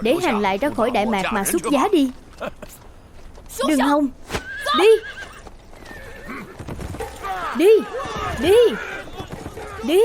để hàng lại ra khỏi Đại Mạc mà xuất giá đi. Đừng hòng. Đi. Đi. Đi. Đi.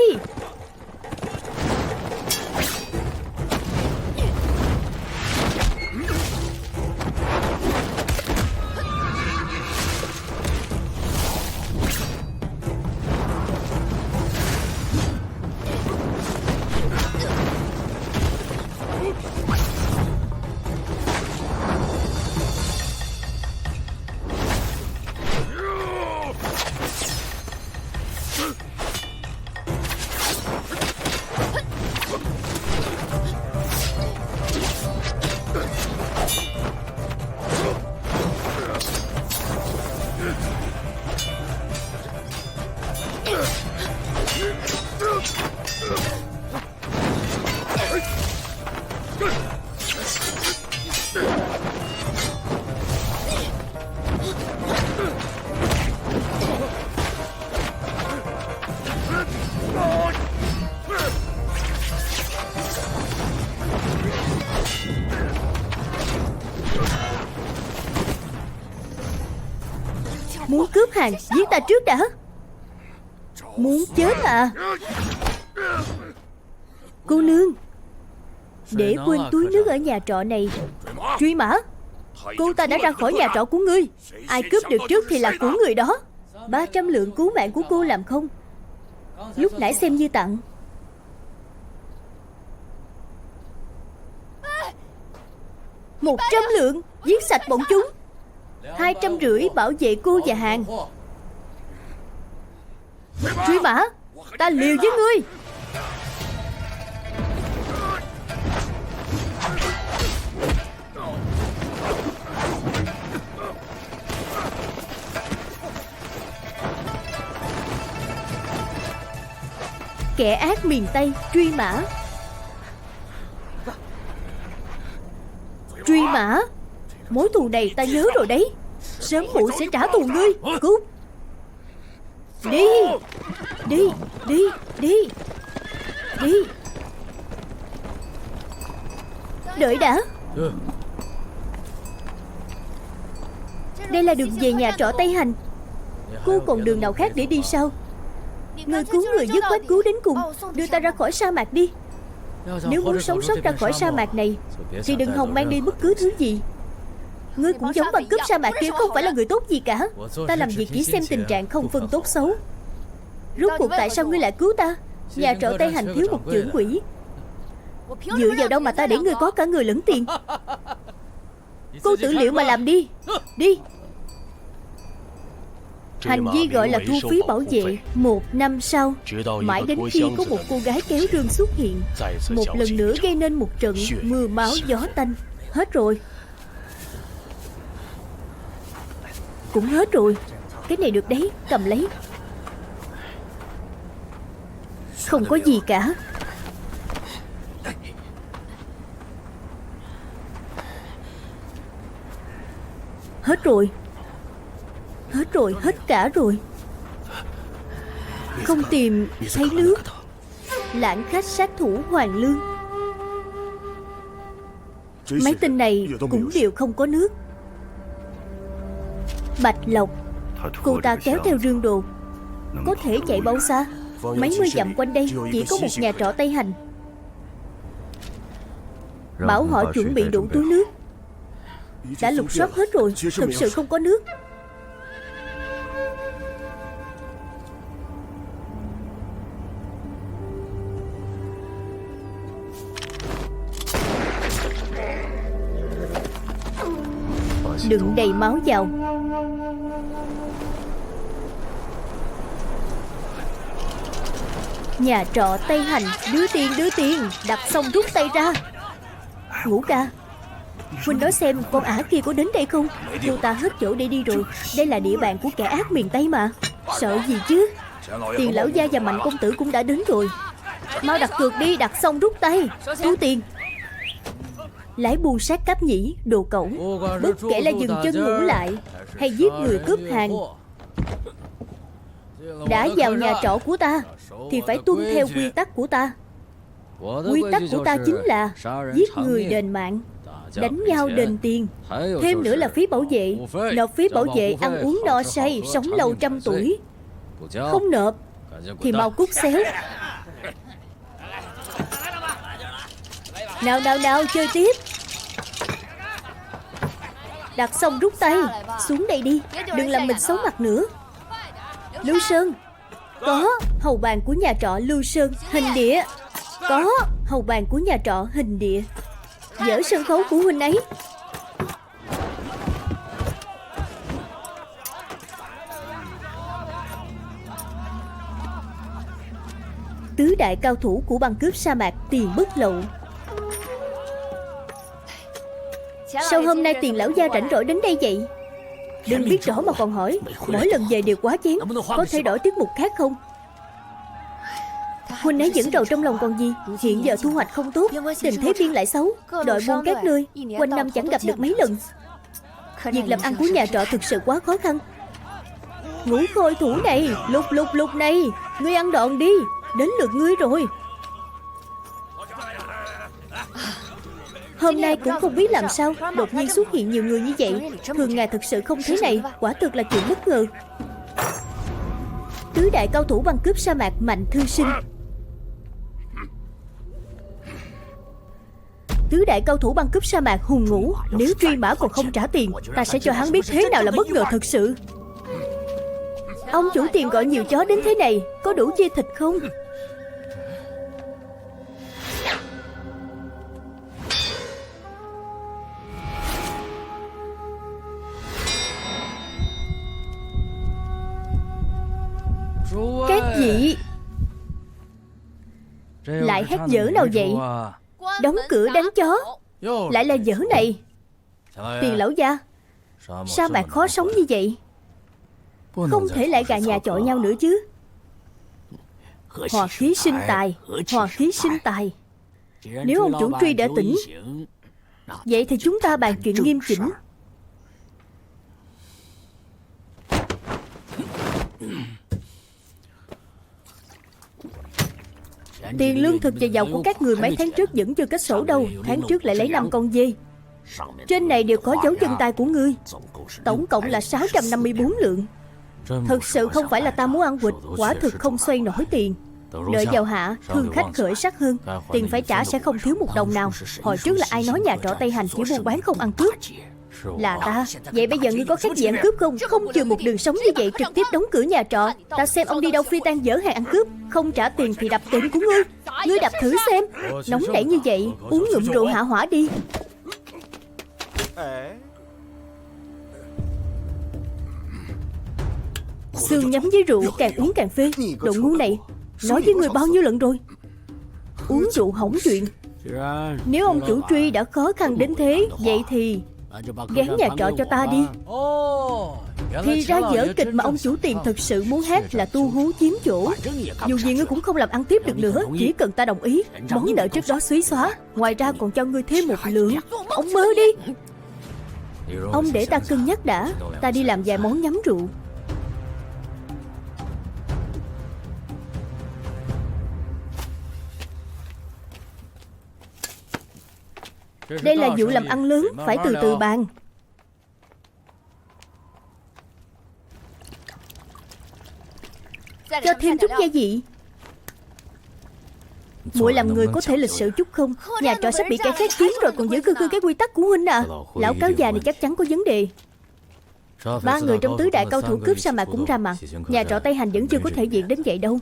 Muốn cướp hàng, giết ta trước đã. Muốn chết à? Cô nương, để quên túi nước ở nhà trọ này. Truy mã. Cô ta đã ra khỏi nhà trọ của ngươi. Ai cướp được trước thì là của người đó. 300 lượng cứu mạng của cô làm không? Lúc nãy xem như tặng. 100 lượng, giết sạch bọn chúng. 250 bảo vệ cô và hàng. Truy mã, ta liều với ngươi. Kẻ ác miền Tây, Truy mã. Truy mã, mối thù này ta nhớ rồi đấy. Sớm muộn sẽ trả thù ngươi. Cút. Đi. Đi. Đi. Đi. Đi. Đợi đã. Đây là đường về nhà trọ Tây Hành. Cô còn đường nào khác để đi sao? Người cứu người dứt khoát cứu đến cùng. Đưa ta ra khỏi sa mạc đi. Nếu muốn sống sót ra khỏi sa mạc này thì đừng hòng mang đi bất cứ thứ gì. Ngươi cũng giống bằng cướp sa mạc kia, không phải là người tốt gì cả. Ta làm việc chỉ xem tình trạng, không phân tốt xấu. Rốt cuộc tại sao ngươi lại cứu ta? Nhà trọ Tây Hành thiếu một trưởng quỹ. Dựa vào đâu mà ta để ngươi có cả người lẫn tiền? Cô tự liệu mà làm đi. Đi. Hành vi gọi là thu phí bảo vệ. 1 năm sau, mãi đến khi có một cô gái kéo rương xuất hiện, một lần nữa gây nên một trận mưa máu gió tanh. Hết rồi. Cũng hết rồi. Cái này được đấy, cầm lấy. Không có gì cả. Hết rồi. Hết rồi, hết cả rồi. Không tìm thấy nước. Lãng khách sát thủ Hoàng Lương. Mấy tên này cũng đều không có nước. Bạch Lộc, cô ta kéo theo rương đồ. Có thể chạy bao xa? Mấy mươi dặm quanh đây chỉ có một nhà trọ Tây Hành. Bảo họ chuẩn bị đủ túi nước. Đã lục soát hết rồi, thực sự không có nước. Đựng đầy máu vào. Nhà trọ Tây Hành. Đưa tiền. Đặt xong rút tay ra. Ngũ ca, Huynh nói xem con ả kia có đến đây không? Cô ta hết chỗ để đi rồi. Đây là địa bàn của kẻ ác miền Tây mà. Sợ gì chứ? Tiền lão gia và Mạnh công tử cũng đã đến rồi. Mau đặt cược đi. Đặt xong rút tay. Thu tiền. Lái buôn sát cáp nhĩ, đồ cẩu. Bất kể là dừng chân ngủ lại hay giết người cướp hàng, đã vào nhà trọ của ta thì phải tuân theo quy tắc của ta. Quy tắc của ta chính là giết người đền mạng, đánh nhau đền tiền. Thêm nữa là phí bảo vệ. Nộp phí bảo vệ ăn uống no say, sống lâu trăm tuổi. Không nộp thì mau cút xéo. Nào nào nào, chơi tiếp. Đặt xong rút tay. Xuống đây đi, đừng làm mình xấu mặt nữa. Lưu Sơn. Có hầu bàn của nhà trọ Lưu Sơn, hình địa. Có hầu bàn của nhà trọ hình địa. Dỡ sân khấu của huynh ấy. Tứ đại cao thủ của băng cướp sa mạc Tiền Bất Lậu. Sao hôm nay Tiền lão gia rảnh rỗi đến đây vậy? Đừng biết rõ mà còn hỏi. Mỗi lần về đều quá chén. Có thể đổi tiết mục khác không? Huynh ấy vẫn rầu trong lòng còn gì. Hiện giờ thu hoạch không tốt, tình thế biên lại xấu, đội buôn các nơi, quanh năm chẳng gặp được mấy lần. Việc làm ăn của nhà trọ thực sự quá khó khăn. Ngũ khôi thủ này, lục này, ngươi ăn đòn đi. Đến lượt ngươi rồi. Hôm nay cũng không biết làm sao đột nhiên xuất hiện nhiều người như vậy. Thường ngày thực sự không thế này. Quả thực là chuyện bất ngờ. Tứ đại cao thủ băng cướp sa mạc Mạnh Thư Sinh. Tứ đại cao thủ băng cướp sa mạc Hùng Ngũ. Nếu truy mã còn không trả tiền, ta sẽ cho hắn biết thế nào là bất ngờ thật sự. Ông chủ Tiền gọi nhiều chó đến thế này, có đủ chia thịt không? Các vị, lại hát dở nào vậy? Đóng cửa đánh chó. Lại là dở này. Tiền lão gia, sa mạc khó sống như vậy, không thể lại gà nhà chọi nhau nữa chứ. Hòa khí sinh tài, hòa khí sinh tài. Nếu ông chủ Truy đã tỉnh, vậy thì chúng ta bàn chuyện nghiêm chỉnh. Tiền lương thực và giàu của các người mấy tháng trước vẫn chưa kết sổ đâu. Tháng trước lại lấy 5 con dê. Trên này đều có dấu chân tay của ngươi. Tổng cộng là 654 lượng. Thực sự không phải là ta muốn ăn quỵt, quả thực không xoay nổi tiền. Đợi vào hạ, thương khách khởi sắc hơn. Tiền phải trả sẽ không thiếu một đồng nào. Hồi trước là ai nói nhà trọ Tây Hành chỉ buôn bán không ăn cướp? Là ta. Vậy bây giờ ngươi có khác gì ăn cướp không? Không chừa một đường sống như vậy, trực tiếp đóng cửa nhà trọ. Ta xem ông đi đâu phi tan dở hàng ăn cướp. Không trả tiền thì đập tiệm của ngươi. Ngươi đập thử xem. Nóng nảy như vậy, uống ngụm rượu hạ hỏa đi. Xương nhắm với rượu, càng uống càng phê. Đồ ngu này, nói với người bao nhiêu lần rồi. Uống rượu hỏng chuyện. Nếu ông chủ Truy đã khó khăn đến thế, vậy thì gán nhà trọ cho ta đi. Thì ra vở kịch mà ông chủ Tiền thực sự muốn hát là tu hú chiếm chỗ. Dù gì ngươi cũng không làm ăn tiếp được nữa. Chỉ cần ta đồng ý, món nợ trước đó xóa xóa. Ngoài ra còn cho ngươi thêm 1 lượng. Ông mơ đi. Ông để ta cân nhắc đã. Ta đi làm vài món nhắm rượu. Đây là vụ làm ăn lớn, phải từ từ bàn. Cho thêm chút gia vị. Muội làm người có thể lịch sự chút không? Nhà trọ sắp bị kẻ khác chiếm rồi, còn giữ cư cái quy tắc của huynh à. Lão cáo già này chắc chắn có vấn đề. 3 người trong tứ đại cao thủ cướp sa mạc cũng ra mặt. Nhà trọ Tây Hành vẫn chưa có thể diện đến vậy đâu.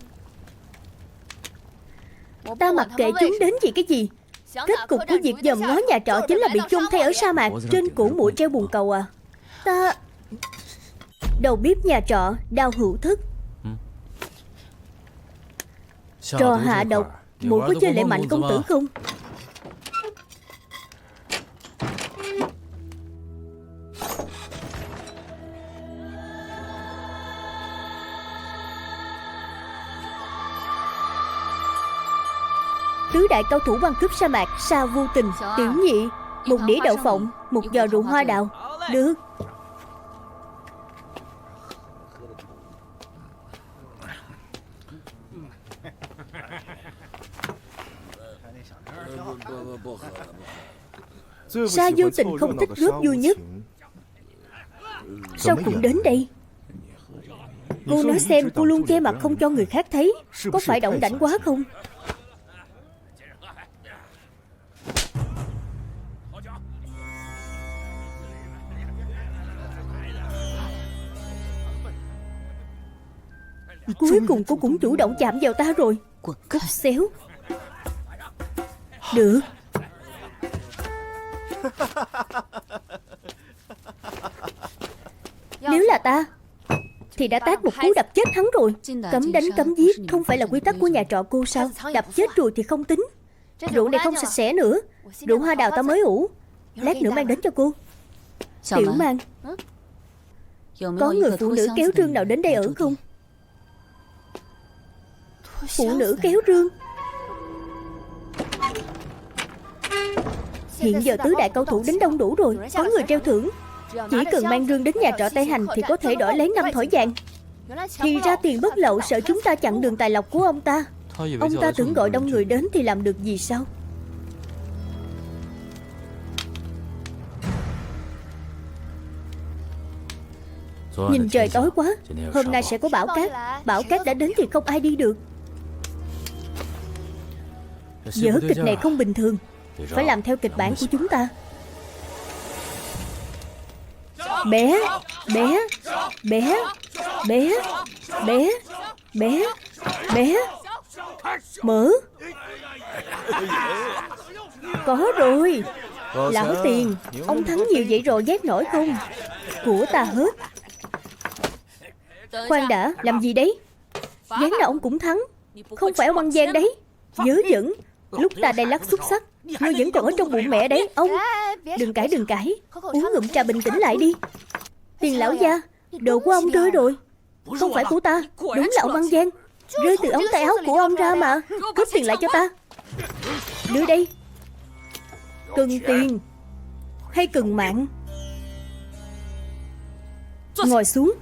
Ta mặc kệ chúng đến vì cái gì. Kết cục của việc dòm ngó nhà trọ chính là bị chôn thay ở sa mạc. Trên cổ muội treo bùn cầu à. Ta... Đầu bếp nhà trọ Đao Hữu Thức. Trò hạ độc, muội có chơi Lệ Mạnh công tử không? Tứ đại cao thủ băng cướp sa mạc Sa Vô Tình, Tiểu Nhị, 1 đĩa đậu phộng, 1 giò rượu hoa đào. Được. Sa vô tình không thích góp vui nhất. Sao cũng đến đây? Cô nói xem, cô luôn che mặt không cho người khác thấy, có phải đỏng đảnh quá không? Cuối cùng cô cũng chủ động chạm vào ta rồi. Cút xéo. Được. Nếu là ta thì đã tát một cú đập chết hắn rồi. Cấm đánh cấm giết không phải là quy tắc của nhà trọ cô sao? Đập chết rồi thì không tính. Rượu này không sạch sẽ nữa. Rượu hoa đào ta mới ủ, lát nữa mang đến cho cô. Tiểu Mang, có người phụ nữ kéo rương nào đến đây ở không? Phụ nữ kéo rương? Hiện giờ tứ đại cao thủ đến đông đủ rồi, có người treo thưởng. Chỉ cần mang rương đến nhà trọ Tây Hành thì có thể đổi lấy 5 thỏi vàng. Thì ra tiền bất lậu sợ chúng ta chặn đường tài lộc của ông ta. Ông ta tưởng gọi đông người đến thì làm được gì sao? Nhìn trời tối quá, hôm nay sẽ có bão cát. Bão cát đã đến thì không ai đi được. Vở kịch này không bình thường, phải làm theo kịch bản của chúng ta. Bé, bé, bé, bé, bé, bé, bé. Mở. Có rồi. Lão Tiền, ông thắng nhiều vậy rồi ghét nổi không? Của ta hết. Khoan đã, làm gì đấy? Gián nào ông cũng thắng. Không phải ông ăn gian đấy. Nhớ dẫn, lúc ta đây lắc xúc sắc, ngươi vẫn còn ở trong bụng mẹ đấy. Ông đừng cãi, uống ngụm trà bình tĩnh lại đi. Tiền lão gia, đồ của ông rơi rồi. Không phải của ta, đúng là ông ăn gian. Rơi từ ống tay áo của ông ra mà. Cướp tiền lại cho ta. Đưa đây. Cần tiền hay cần mạng? Ngồi xuống.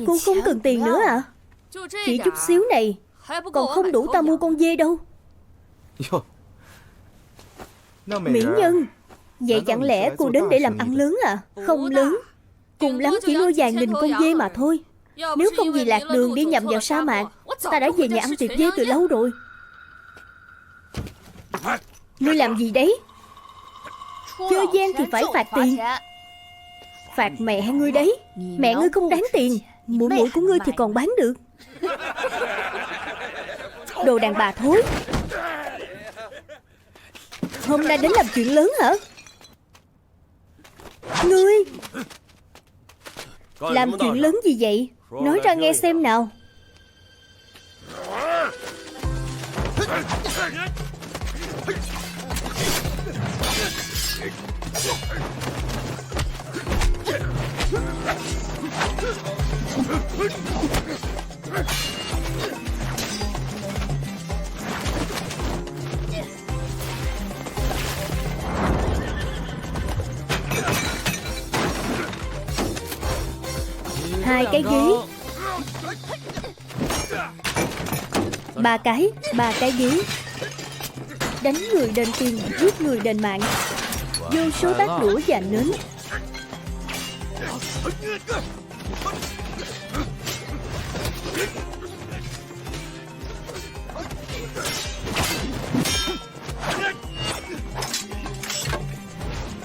Cô không cần tiền nữa à? Chỉ chút xíu này còn không đủ ta mua con dê đâu. Mỹ Nhân, vậy chẳng lẽ cô đến để làm ăn lớn à? Không lớn, cùng lắm chỉ nuôi vài nghìn con dê mà thôi. Nếu không vì lạc đường đi nhầm vào sa mạc, ta đã về nhà ăn thịt dê từ lâu rồi. Ngươi làm gì đấy? Chơi gian thì phải phạt tiền. Phạt mẹ ngươi đấy. Mẹ ngươi không đáng tiền. Mũi mũi của ngươi thì còn bán được. Đồ đàn bà thối. Hôm nay đến làm chuyện lớn hả? Ngươi làm chuyện lớn gì vậy? Nói ra nghe xem nào. Hai cái ghế. Ba cái ghế. Đánh người đền tiền, giết người đền mạng. Vô số bát đũa và nến.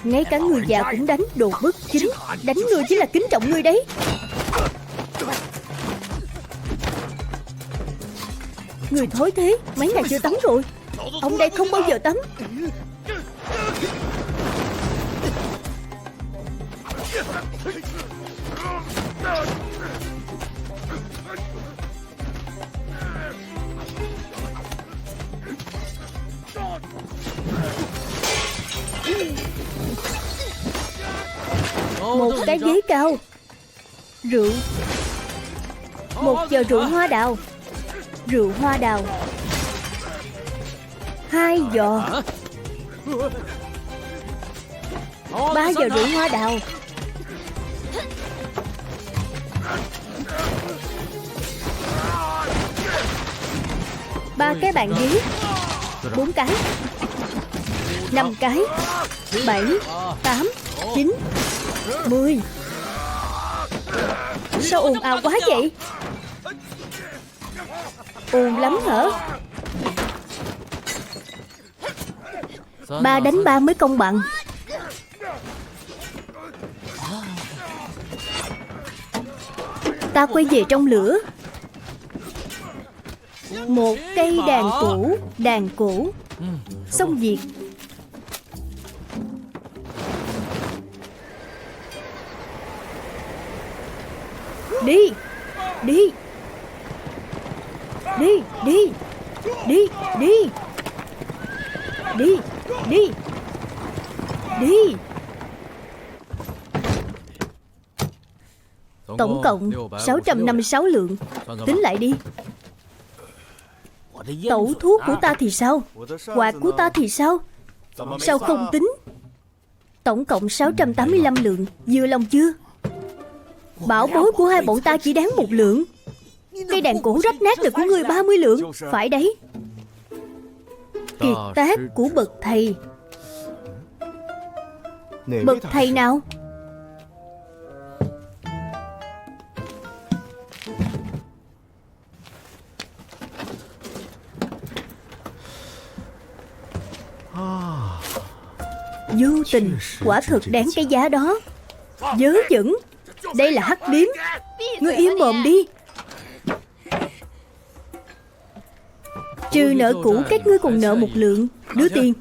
Ngay cả người già cũng đánh, đồ bất chính. Đánh người chỉ là kính trọng ngươi đấy. Người thối thế, mấy ngày chưa tắm rồi. Ông đây không bao giờ tắm. Một cái ghế cao. Rượu. Một giờ rượu hoa đào. Rượu hoa đào. 2 giò. 3 giờ rượu hoa đào. 3 cái bàn ghế, 4 cái, 5 cái, 7, 8, 9, 10. Sao ồn ào quá vậy? Ồn lắm hả? 3 đánh 3 mới công bằng. Ta quay về trong lửa. Một cây đàn cũ, xong việc. Đi, đi, đi, đi, đi, đi, đi, đi, đi. Tổng cộng 656 lượng. Tính lại đi. Tẩu thuốc của ta thì sao? Quạt của ta thì sao? Sao không tính? Tổng cộng 685 lượng. Vừa lòng chưa? Bảo bối của hai bọn ta chỉ đáng 1 lượng. Cây đàn cổ rách nát là của người 30 lượng. Phải đấy. Kiệt tác của bậc thầy. Bậc thầy nào? Vô tình, quả thực đáng cái giá đó. Dớ dẫn. Đây là hắc điếm. Ngươi im mồm đi. Trừ nợ cũ, các ngươi còn nợ 1 lượng. Đưa tiền.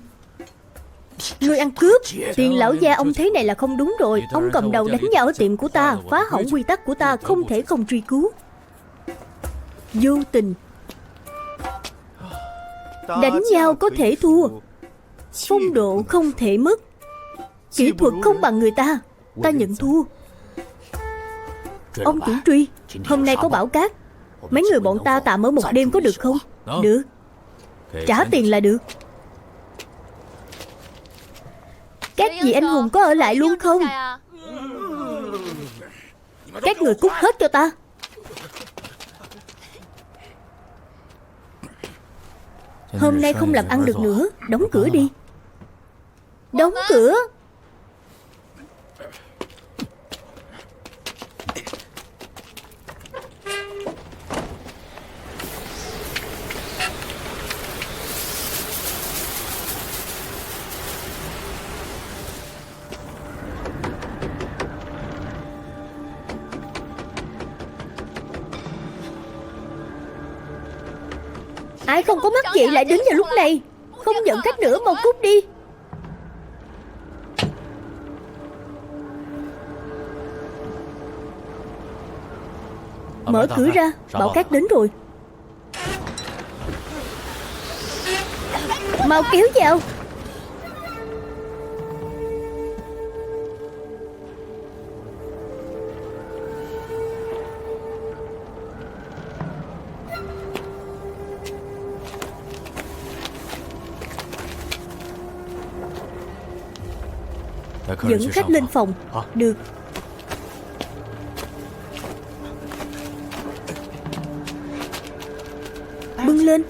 Ngươi ăn cướp. Tiền lão gia ông thế này là không đúng rồi. Ông cầm đầu đánh nhau ở tiệm của ta, phá hỏng quy tắc của ta, không thể không truy cứu. Vô tình. Đánh nhau có thể thua, phong độ không thể mất. Kỹ thuật không bằng người ta. Ta nhận thua. Ông chủ Truy, hôm nay có bão cát. Mấy người bọn ta tạm ở 1 đêm có được không? Được. Trả tiền là được. Các vị anh hùng có ở lại luôn không? Các người cút hết cho ta. Hôm nay không làm ăn được nữa. Đóng cửa đi. Đóng cửa. Ai không có mắt vậy lại đến vào lúc này? Không nhận khách nữa, mau cút đi. Mở cửa ra, bão cát đến rồi. Mau kéo vào. Dẫn khách lên phòng. Được. Bưng lên.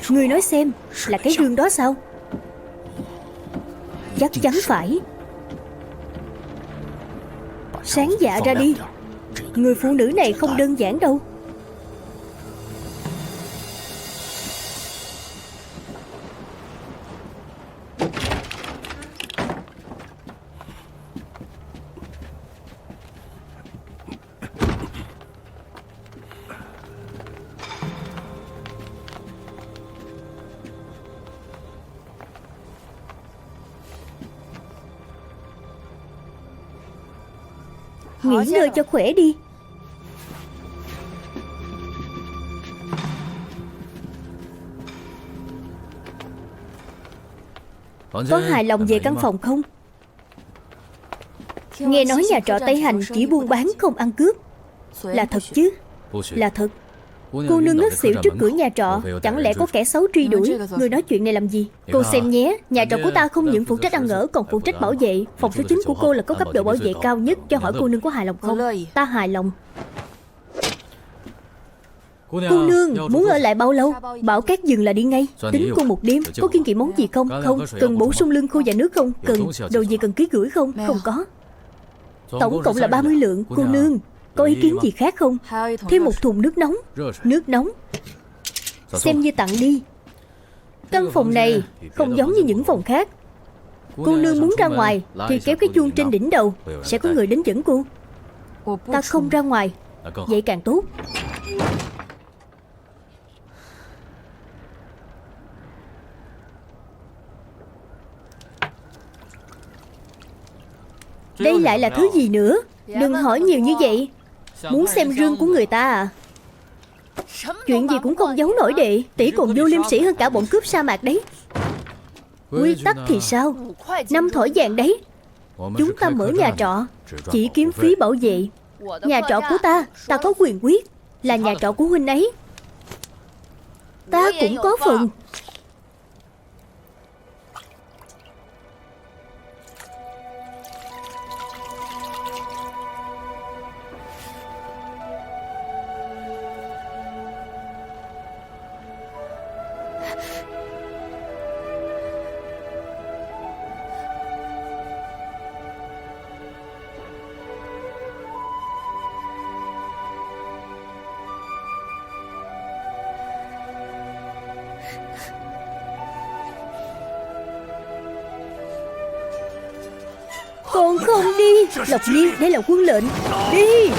Người nói xem, là cái gương đó sao? Chắc chắn phải. Sáng dạ ra đi. Người phụ nữ này không đơn giản đâu. Nghỉ ngơi cho khỏe đi. Có hài lòng về căn phòng không? Nghe nói nhà trọ Tây Hành chỉ buôn bán không ăn cướp. Là thật chứ? Là thật. Cô nương ngất xỉu trước cửa nhà trọ, chẳng lẽ có kẻ xấu truy đuổi? Người nói chuyện này làm gì? Cô xem nhé, nhà trọ của ta không những phụ trách ăn ở còn phụ trách bảo vệ. Phòng số 9 của cô là có cấp độ bảo vệ cao nhất. Cho hỏi cô nương có hài lòng không? Ta hài lòng. Cô nương muốn ở lại bao lâu? Bảo các dừng là đi ngay. Tính cô một đêm. Có kiêng kỵ món gì không? Không. Cần bổ sung lương khô và nước không? Cần. Đồ gì cần ký gửi không? Không có. Tổng cộng là 30 lượng. Cô nương có ý kiến gì khác không? Thêm một thùng nước nóng. Nước nóng xem như tặng đi. Căn phòng này không giống như những phòng khác. Cô nương muốn ra ngoài thì kéo cái chuông trên đỉnh đầu, sẽ có người đến dẫn cô. Ta không ra ngoài, vậy càng tốt. Đây lại là thứ gì nữa? Đừng hỏi nhiều như vậy. Muốn xem rương của người ta à? Chuyện gì cũng không giấu nổi đệ. Tỷ còn vô liêm sĩ hơn cả bọn cướp sa mạc đấy. Quy tắc thì sao? 5 thỏi vàng đấy. Chúng ta mở nhà trọ chỉ kiếm phí bảo vệ. Nhà trọ của ta có quyền quyết. Là nhà trọ của huynh ấy. Ta cũng có phần. Con không đi. Lộc Nhi, đây là quân lệnh. Đi.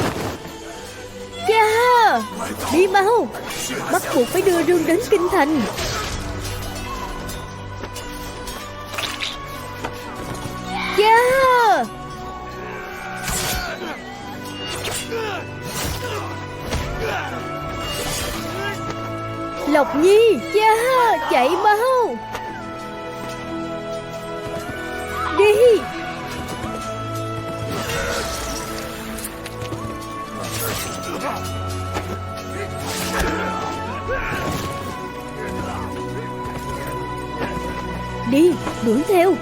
Cha, đi mau. Bắt buộc phải đưa rương đến kinh thành. Cha. Lộc Nhi, cha, chạy mau. Đi. Đi, đuổi theo.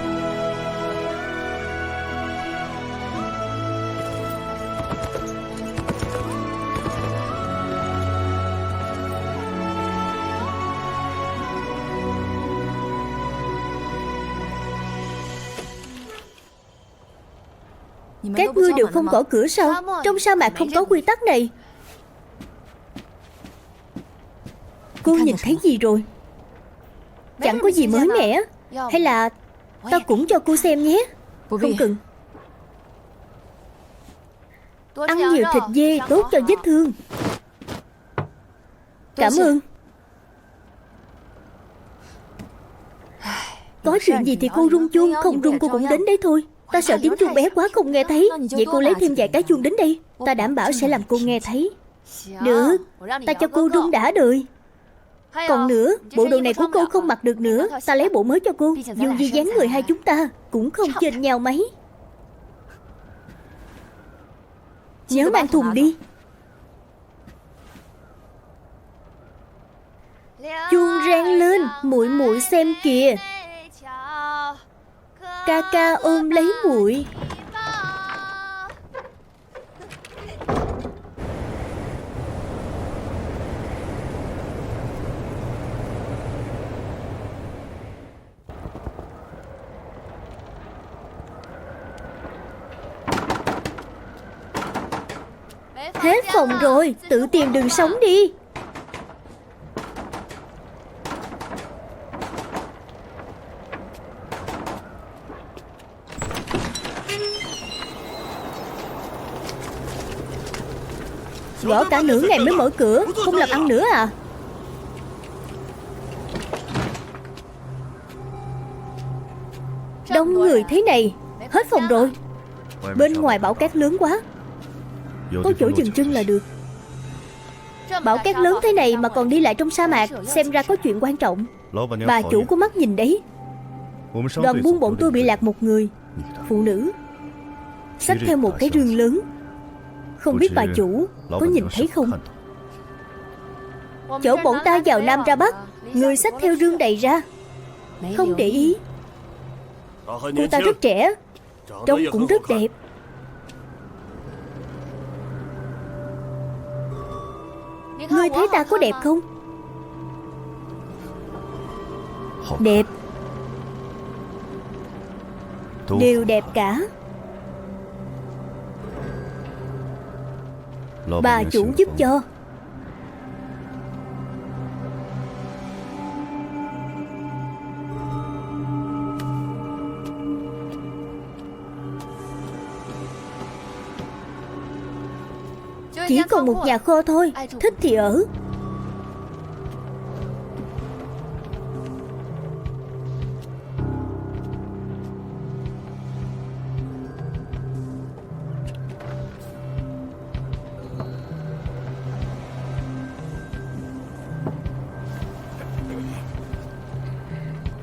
Các ngươi đều không gõ cửa sao? Trong sa mạc không có quy tắc này. Cô nhìn thấy gì rồi? Chẳng có gì mới mẻ. Hay là ta cũng cho cô xem nhé. Không cần. Ăn nhiều thịt dê tốt cho vết thương. Cảm ơn. Có chuyện gì thì cô rung chuông. Không rung cô cũng đến đấy thôi. Ta sợ tiếng chuông bé quá không nghe thấy. Vậy cô lấy thêm vài cái chuông đến đây. Ta đảm bảo sẽ làm cô nghe thấy. Được, ta cho cô rung đã đời. Còn nữa, bộ đồ này của cô không mặc được nữa. Ta lấy bộ mới cho cô. Dù gì dáng người hai chúng ta cũng không chênh nhau mấy. Nhớ mang thùng đi. Chuông reng lên, muội muội xem kìa. Ca ca ôm lấy muội. Hết phòng rồi, tự tìm đường sống đi. Gõ cả nửa ngày mới mở cửa. Không làm ăn nữa à? Đông người thế này. Hết phòng rồi. Bên ngoài bão cát lớn quá. Có chỗ dừng chân là được. Bão cát lớn thế này mà còn đi lại trong sa mạc. Xem ra có chuyện quan trọng. Bà chủ có mắt nhìn đấy. Đoàn buôn bọn tôi bị lạc một người. Phụ nữ xách theo một cái rương lớn. Không biết bà chủ có nhìn thấy không? Chở bọn ta vào Nam ra Bắc, người xách theo rương đầy ra. Không để ý. Cô ta rất trẻ, trông cũng rất đẹp. Ngươi thấy ta có đẹp không? Đẹp. Đều đẹp cả. Bà chủ giúp cho. Chỉ còn một nhà kho thôi, thích thì ở.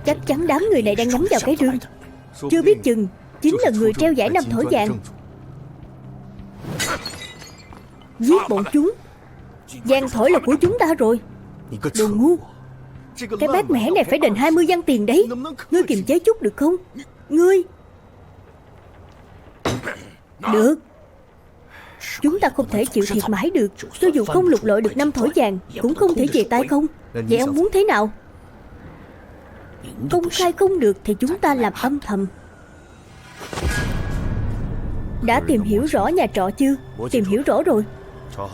Chắc chắn đám người này đang ngắm vào cái rương. Chưa biết chừng chính là người treo giải Năm Thỏi Vàng. Giết bọn chúng. Vàng thỏi là của chúng ta rồi. Đồ ngu. Cái bát mẻ này phải đền 20 văn tiền đấy. Ngươi kiềm chế chút được không? Ngươi. Được. Chúng ta không thể chịu thiệt mãi được. Cho dù không lục lọi được 5 thỏi vàng cũng không thể về tay không. Vậy ông muốn thế nào? Công khai không được thì chúng ta làm âm thầm. Đã tìm hiểu rõ nhà trọ chưa? Tìm hiểu rõ rồi.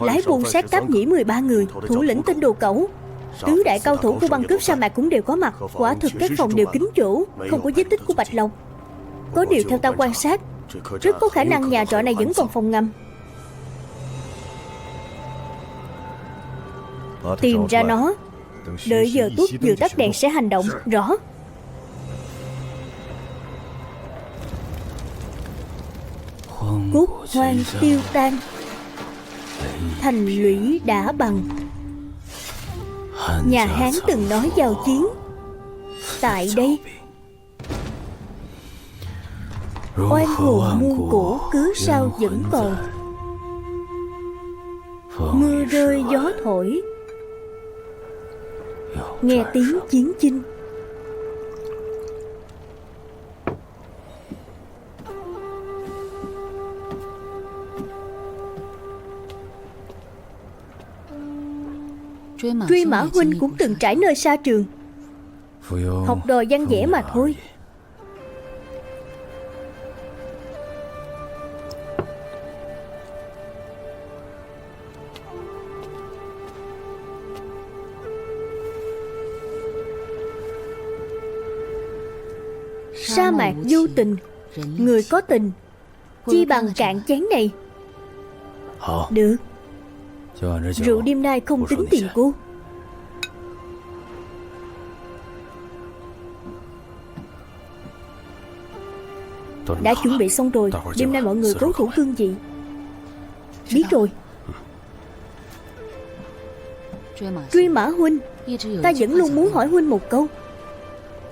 Lái buôn sát cáp nhĩ 13 người, thủ lĩnh tên đồ cẩu, tứ đại cao thủ của băng cướp sa mạc cũng đều có mặt. Quả thực các phòng đều kín chỗ, không có vết tích của Bạch Long. Có điều theo ta quan sát, rất có khả năng nhà trọ này vẫn còn phòng ngầm. Tìm ra nó. Đợi giờ tuất vừa tắt đèn sẽ hành động. Rõ. Cốt hoang tiêu tan, thành lũy đã bằng. Nhà Hán từng nói giao chiến. Tại đây oan hồn muôn cổ cứ sao vẫn còn. Mưa rơi gió thổi, nghe tiếng chiến chinh. Truy Mã huynh cũng từng trải nơi xa trường, học đòi văn vẽ mà thôi. Sa mạc vô tình, người có tình, chi bằng cạn chén này. Được. Rượu đêm nay không tính tiền cô. Đã chuẩn bị xong rồi. Đêm nay mọi người cố thủ cương vị. Biết rồi. Truy Mã huynh, ta vẫn luôn muốn hỏi huynh một câu.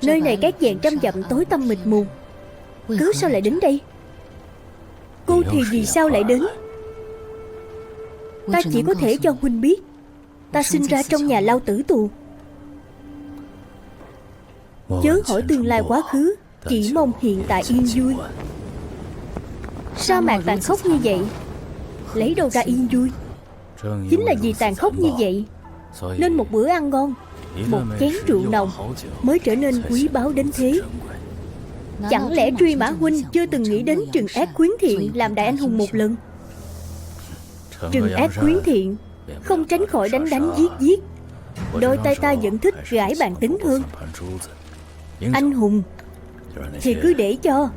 Nơi này cát vàng trăm dặm, tối tăm mịt mù, cớ sao lại đến đây? Cô thì vì sao lại đến? Ta chỉ có thể cho huynh biết, ta sinh ra trong nhà lao tử tù. Chớ hỏi tương lai quá khứ, chỉ mong hiện tại yên vui. Sa mạc tàn khốc như vậy, lấy đâu ra yên vui? Chính là vì tàn khốc như vậy nên một bữa ăn ngon, một chén rượu nồng mới trở nên quý báu đến thế. Chẳng lẽ Truy Mã huynh chưa từng nghĩ đến trừng ác khuyến thiện, làm đại anh hùng một lần? Trừng ác khuyến thiện không tránh khỏi đánh đánh giết giết. Đôi tay ta vẫn thích gãi bàn tính hơn. Anh hùng thì cứ để cho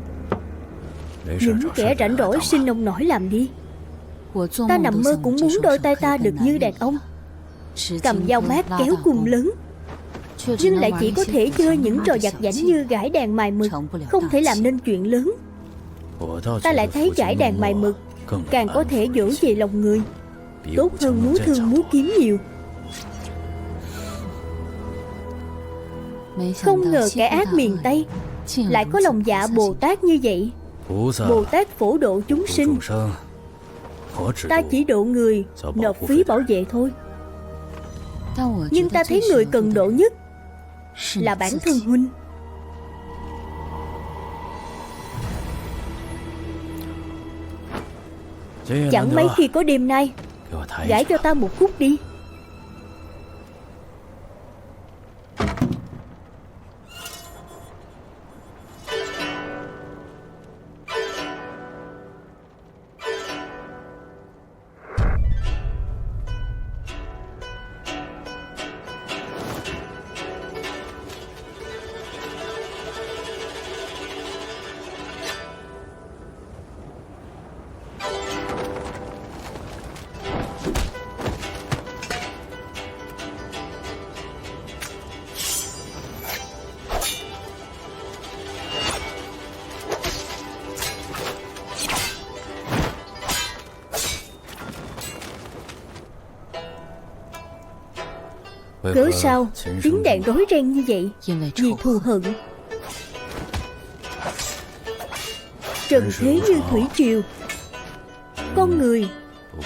những kẻ rảnh rỗi sinh nông nổi làm đi. Ta nằm mơ cũng muốn đôi tay ta được như đàn ông, cầm dao mát kéo cung lớn, nhưng lại chỉ có thể chơi những trò vặt vãnh như gãi đàn mài mực, không thể làm nên chuyện lớn. Ta lại thấy gãi đàn mài mực càng có thể dỗ về lòng người, tốt hơn múa thương múa kiếm nhiều. Không ngờ kẻ ác miền Tây lại có lòng dạ Bồ Tát như vậy. Bồ Tát phổ độ chúng sinh, ta chỉ độ người, nộp phí bảo vệ thôi. Nhưng ta thấy người cần độ nhất là bản thân huynh. Chẳng mấy khi có đêm nay, gãi cho ta một khúc đi. Cớ sao tiếng đàn rối ren như vậy? Vì thù hận. Trần thế như thủy triều, con người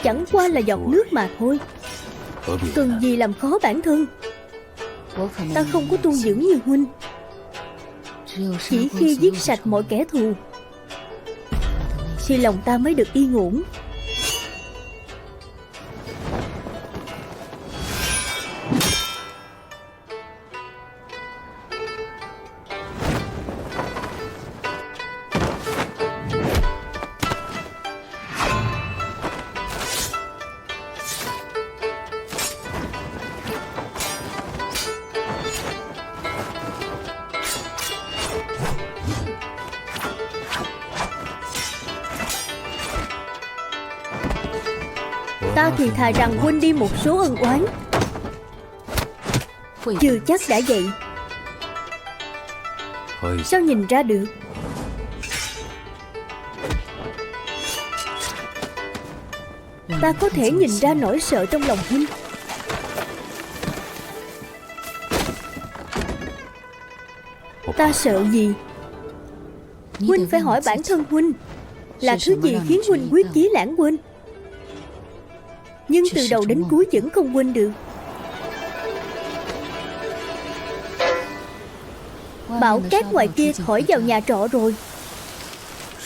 chẳng qua là giọt nước mà thôi. Cần gì làm khó bản thân? Ta không có tu dưỡng như huynh. Chỉ khi giết sạch mọi kẻ thù thì lòng ta mới được yên ổn. Ta thì thà rằng quên đi một số ân oán. Chưa chắc đã vậy. Sao nhìn ra được? Ta có thể nhìn ra nỗi sợ trong lòng huynh. Ta sợ gì? Huynh phải hỏi bản thân huynh, là thứ gì khiến huynh quyết chí lãng quên? Nhưng từ đầu đến cuối vẫn không quên được. Bão cát ngoài kia thổi vào nhà trọ rồi.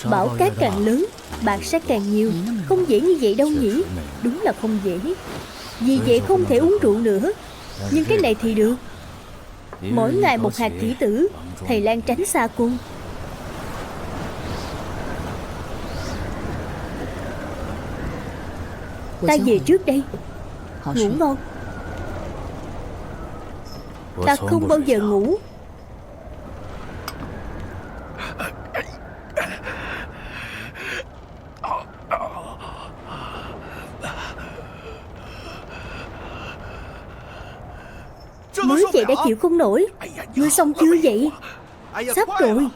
Bão cát càng lớn, bạc sẽ càng nhiều. Không dễ như vậy đâu nhỉ? Đúng là không dễ. Vì vậy không thể uống rượu nữa. Nhưng cái này thì được. Mỗi ngày một hạt kỹ tử, thầy Lan tránh xa cung. Ta về trước đây. Ngủ ngon. Ta không bao giờ ngủ. Mới vậy đã chịu không nổi. Ngươi xong chưa vậy? Sắp rồi.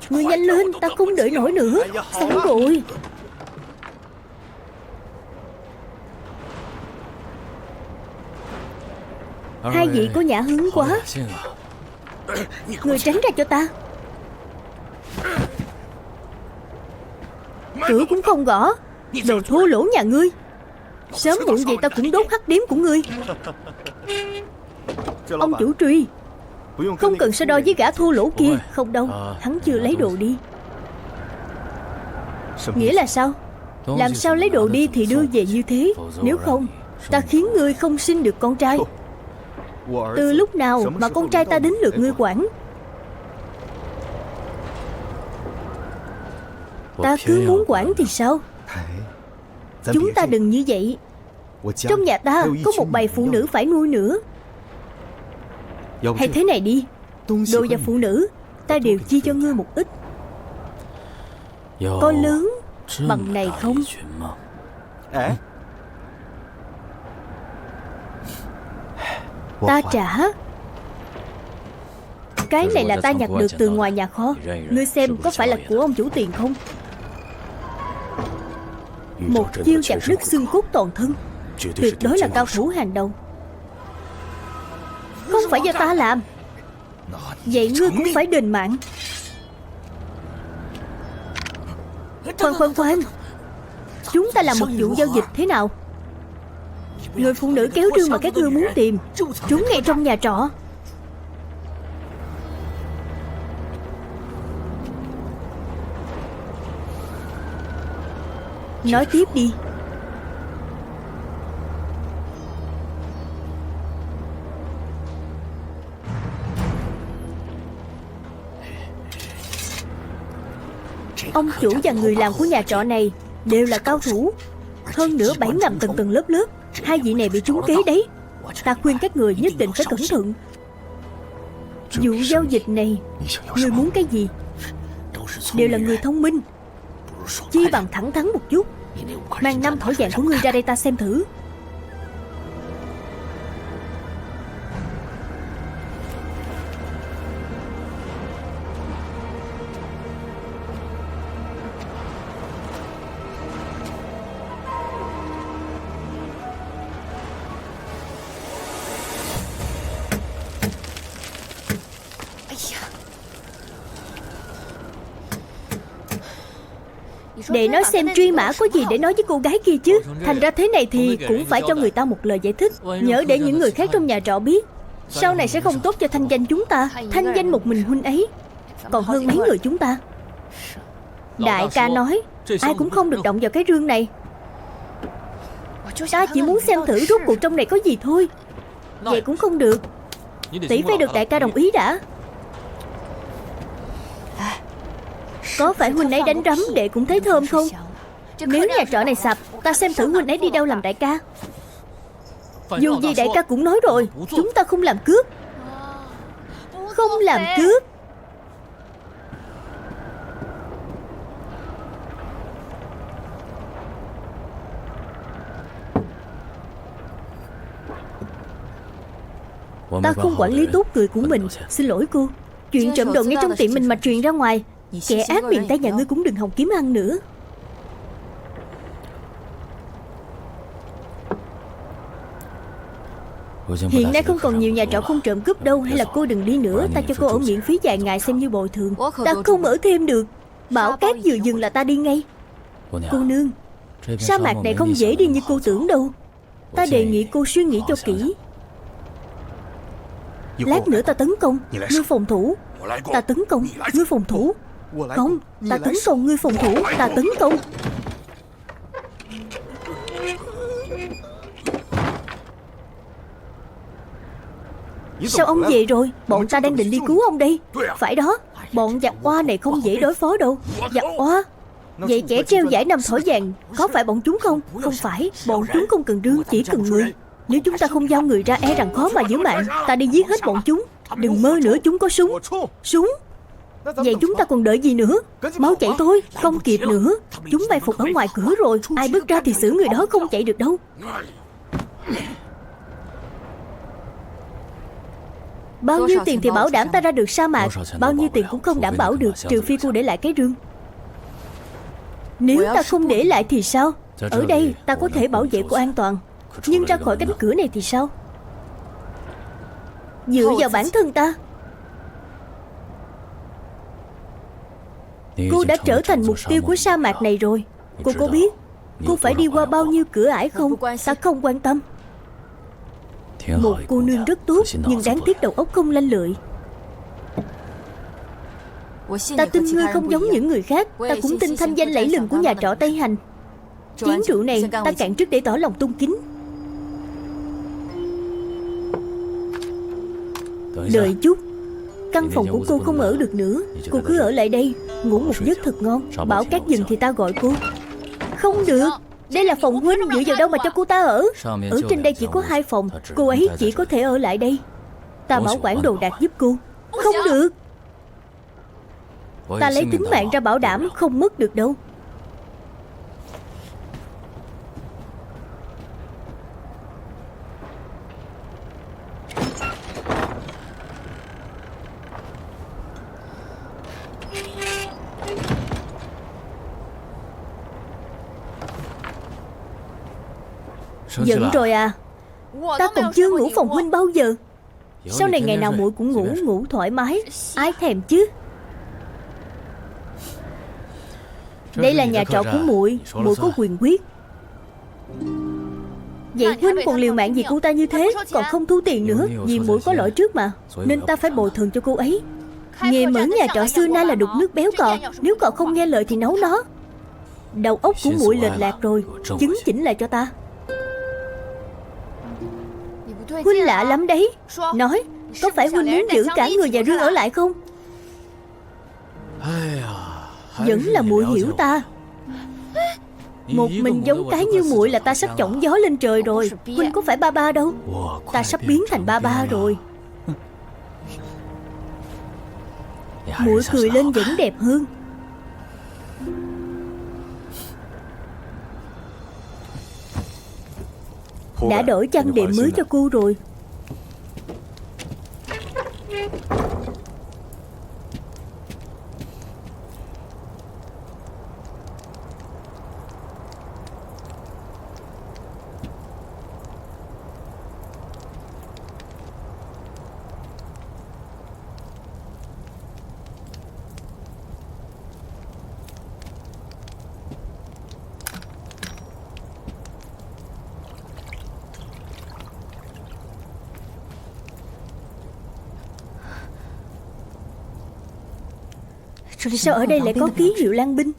Ngươi nhanh lên, ta không đợi nổi nữa. Xong rồi. Hai vị có nhã hứng quá. Người tránh ra cho ta. Cửa cũng không gõ. Đồ thô lỗ nhà ngươi. Sớm muộn gì ta cũng đốt hắc điếm của ngươi. Ông chủ Truy, không cần so đo với gã thô lỗ kia. Không đâu, hắn chưa lấy đồ đi. Nghĩa là sao? Làm sao lấy đồ đi thì đưa về như thế. Nếu không, ta khiến ngươi không sinh được con trai. Từ lúc nào mà con trai ta đến lượt ngươi quản? Ta cứ muốn quản thì sao? Chúng ta đừng như vậy. Trong nhà ta có một bầy phụ nữ phải nuôi nữa. Hay thế này đi, đồ và phụ nữ ta đều chia cho ngươi một ít. Có lớn bằng này không? Ta trả. Cái này là ta nhặt được từ ngoài nhà kho. Ngươi xem có phải là của ông chủ tiền không? Một chiêu chặt đứt xương cốt toàn thân, tuyệt đối là cao thủ hàng đầu. Không phải do ta làm. Vậy ngươi cũng phải đền mạng. Khoan. Chúng ta làm một vụ giao dịch thế nào? Người phụ nữ kéo rương mà các ngươi muốn tìm trốn ngay trong nhà trọ. Nói tiếp đi. Ông chủ và người làm của nhà trọ này đều là cao thủ, hơn nữa bẫy ngầm tầng tầng lớp lớp. Hai vị này bị trúng kế đấy. Ta khuyên các người nhất định phải cẩn thận. Vụ giao dịch này, người muốn cái gì? Đều là người thông minh, chi bằng thẳng thắn một chút. Mang 5 thỏi vàng của ngươi ra đây ta xem thử. Để nói xem truy mã có gì để nói với cô gái kia chứ. Thành ra thế này thì cũng phải cho người ta một lời giải thích. Nhớ để những người khác trong nhà trọ biết, sau này sẽ không tốt cho thanh danh chúng ta. Thanh danh một mình huynh ấy còn hơn mấy người chúng ta. Đại ca nói ai cũng không được động vào cái rương này. Ta chỉ muốn xem thử rốt cuộc trong này có gì thôi. Vậy cũng không được. Tỷ phải được đại ca đồng ý đã. Có phải huynh ấy đánh rắm đệ cũng thấy thơm không? Nếu nhà trọ này sập, ta xem thử huynh ấy đi đâu làm đại ca. Dù gì đại ca cũng nói rồi, chúng ta không làm cướp. Không làm cướp. Ta không quản lý tốt người của mình. Xin lỗi cô. Chuyện trộm đồ ngay trong tiệm mình mà truyền ra ngoài, kẻ ác miệng tay nhà ngươi cũng đừng hòng kiếm ăn nữa. Hiện nay không còn nhiều nhà trọ không trộm cướp đâu. Hay là cô đừng đi nữa. Ta cho cô ở miễn phí vài ngày xem như bồi thường. Ta không ở thêm được. Bão cát vừa dừng là ta đi ngay. Cô nương, sa mạc này không dễ đi như cô tưởng đâu. Ta đề nghị cô suy nghĩ cho kỹ. Lát nữa ta tấn công, ngươi phòng thủ. Ta tấn công, ngươi phòng thủ. Không, ta tấn công, ngươi phòng thủ. Ta tấn công. Sao ông về rồi? Bọn ta đang định đi cứu ông đây. Phải đó, bọn giặc oa này không dễ đối phó đâu. Giặc oa? Vậy kẻ treo giải 5 thỏi vàng có phải bọn chúng không? Không phải, bọn chúng không cần rương, chỉ cần người. Nếu chúng ta không giao người ra e rằng khó mà giữ mạng. Ta đi giết hết bọn chúng. Đừng mơ nữa chúng có súng. Súng? Vậy chúng ta còn đợi gì nữa? Mau chạy thôi, không kịp nữa. Chúng bay phục ở ngoài cửa rồi. Ai bước ra thì xử người đó, không chạy được đâu. Bao nhiêu tiền thì bảo đảm ta ra được sa mạc? Bao nhiêu tiền cũng không đảm bảo được, trừ phi cô để lại cái rương. Nếu ta không để lại thì sao? Ở đây ta có thể bảo vệ cô an toàn, nhưng ra khỏi cánh cửa này thì sao? Dựa vào bản thân ta. Cô đã trở thành mục tiêu của sa mạc này rồi. Cô có biết cô phải đi qua bao nhiêu cửa ải không? Ta không quan tâm. Một cô nương rất tốt, nhưng đáng tiếc đầu óc không lanh lợi. Ta tin ngươi không giống những người khác. Ta cũng tin thanh danh lẫy lừng của nhà trọ Tây Hành. Chén rượu này ta cạn trước để tỏ lòng tôn kính. Đợi chút. Căn phòng của cô không ở được nữa. Cô cứ ở lại đây, ngủ một giấc thật ngon. Bão cát dừng thì ta gọi cô. Không được. Đây là phòng huynh, dựa vào đâu mà cho cô ta ở? Ở trên đây chỉ có 2 phòng. Cô ấy chỉ có thể ở lại đây. Ta bảo quản đồ đạc giúp cô. Không được. Ta lấy tính mạng ra bảo đảm không mất được đâu. Giận rồi à? Ta còn chưa ngủ phòng huynh bao giờ. Sau này ngày nào muội cũng ngủ thoải mái. Ai thèm chứ. Đây là nhà trọ của muội, muội có quyền quyết. Vậy huynh còn liều mạng vì cô ta như thế, còn không thu tiền nữa. Vì muội có lỗi trước mà, nên ta phải bồi thường cho cô ấy. Nghề mở nhà trọ xưa nay là đục nước béo cò. Nếu cậu không nghe lời thì nấu nó. Đầu óc của muội lệch lạc rồi, chứng chỉnh lại cho ta. Huynh lạ lắm đấy. Nói, có phải huynh muốn giữ cả người và rương ở lại không? Vẫn là muội hiểu ta. Một mình giống cái như muội là ta sắp chổng gió lên trời rồi. Huynh có phải ba ba đâu. Ta sắp biến thành ba ba rồi. Muội cười lên vẫn đẹp hơn. Đã đổi chăn đệm mới cho cô rồi. Sao ở đây lại có ký hiệu Lan Binh?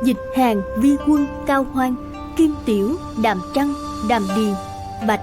Dịch Hàng, Vi Quân, Cao Hoan, Kim Tiểu, Đàm Trăng, Đàm Điền, Bạch.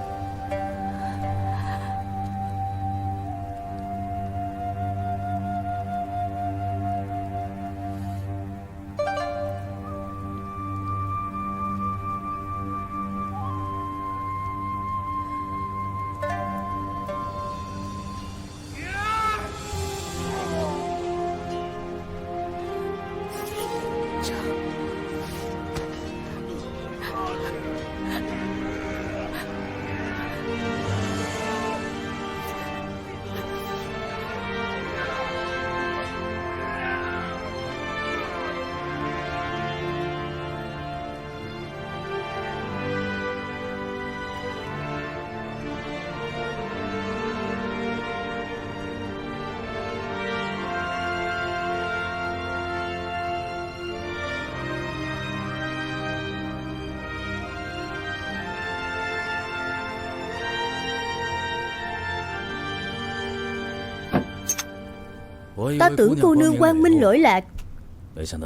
Ta tưởng cô nương quang minh lỗi lạc,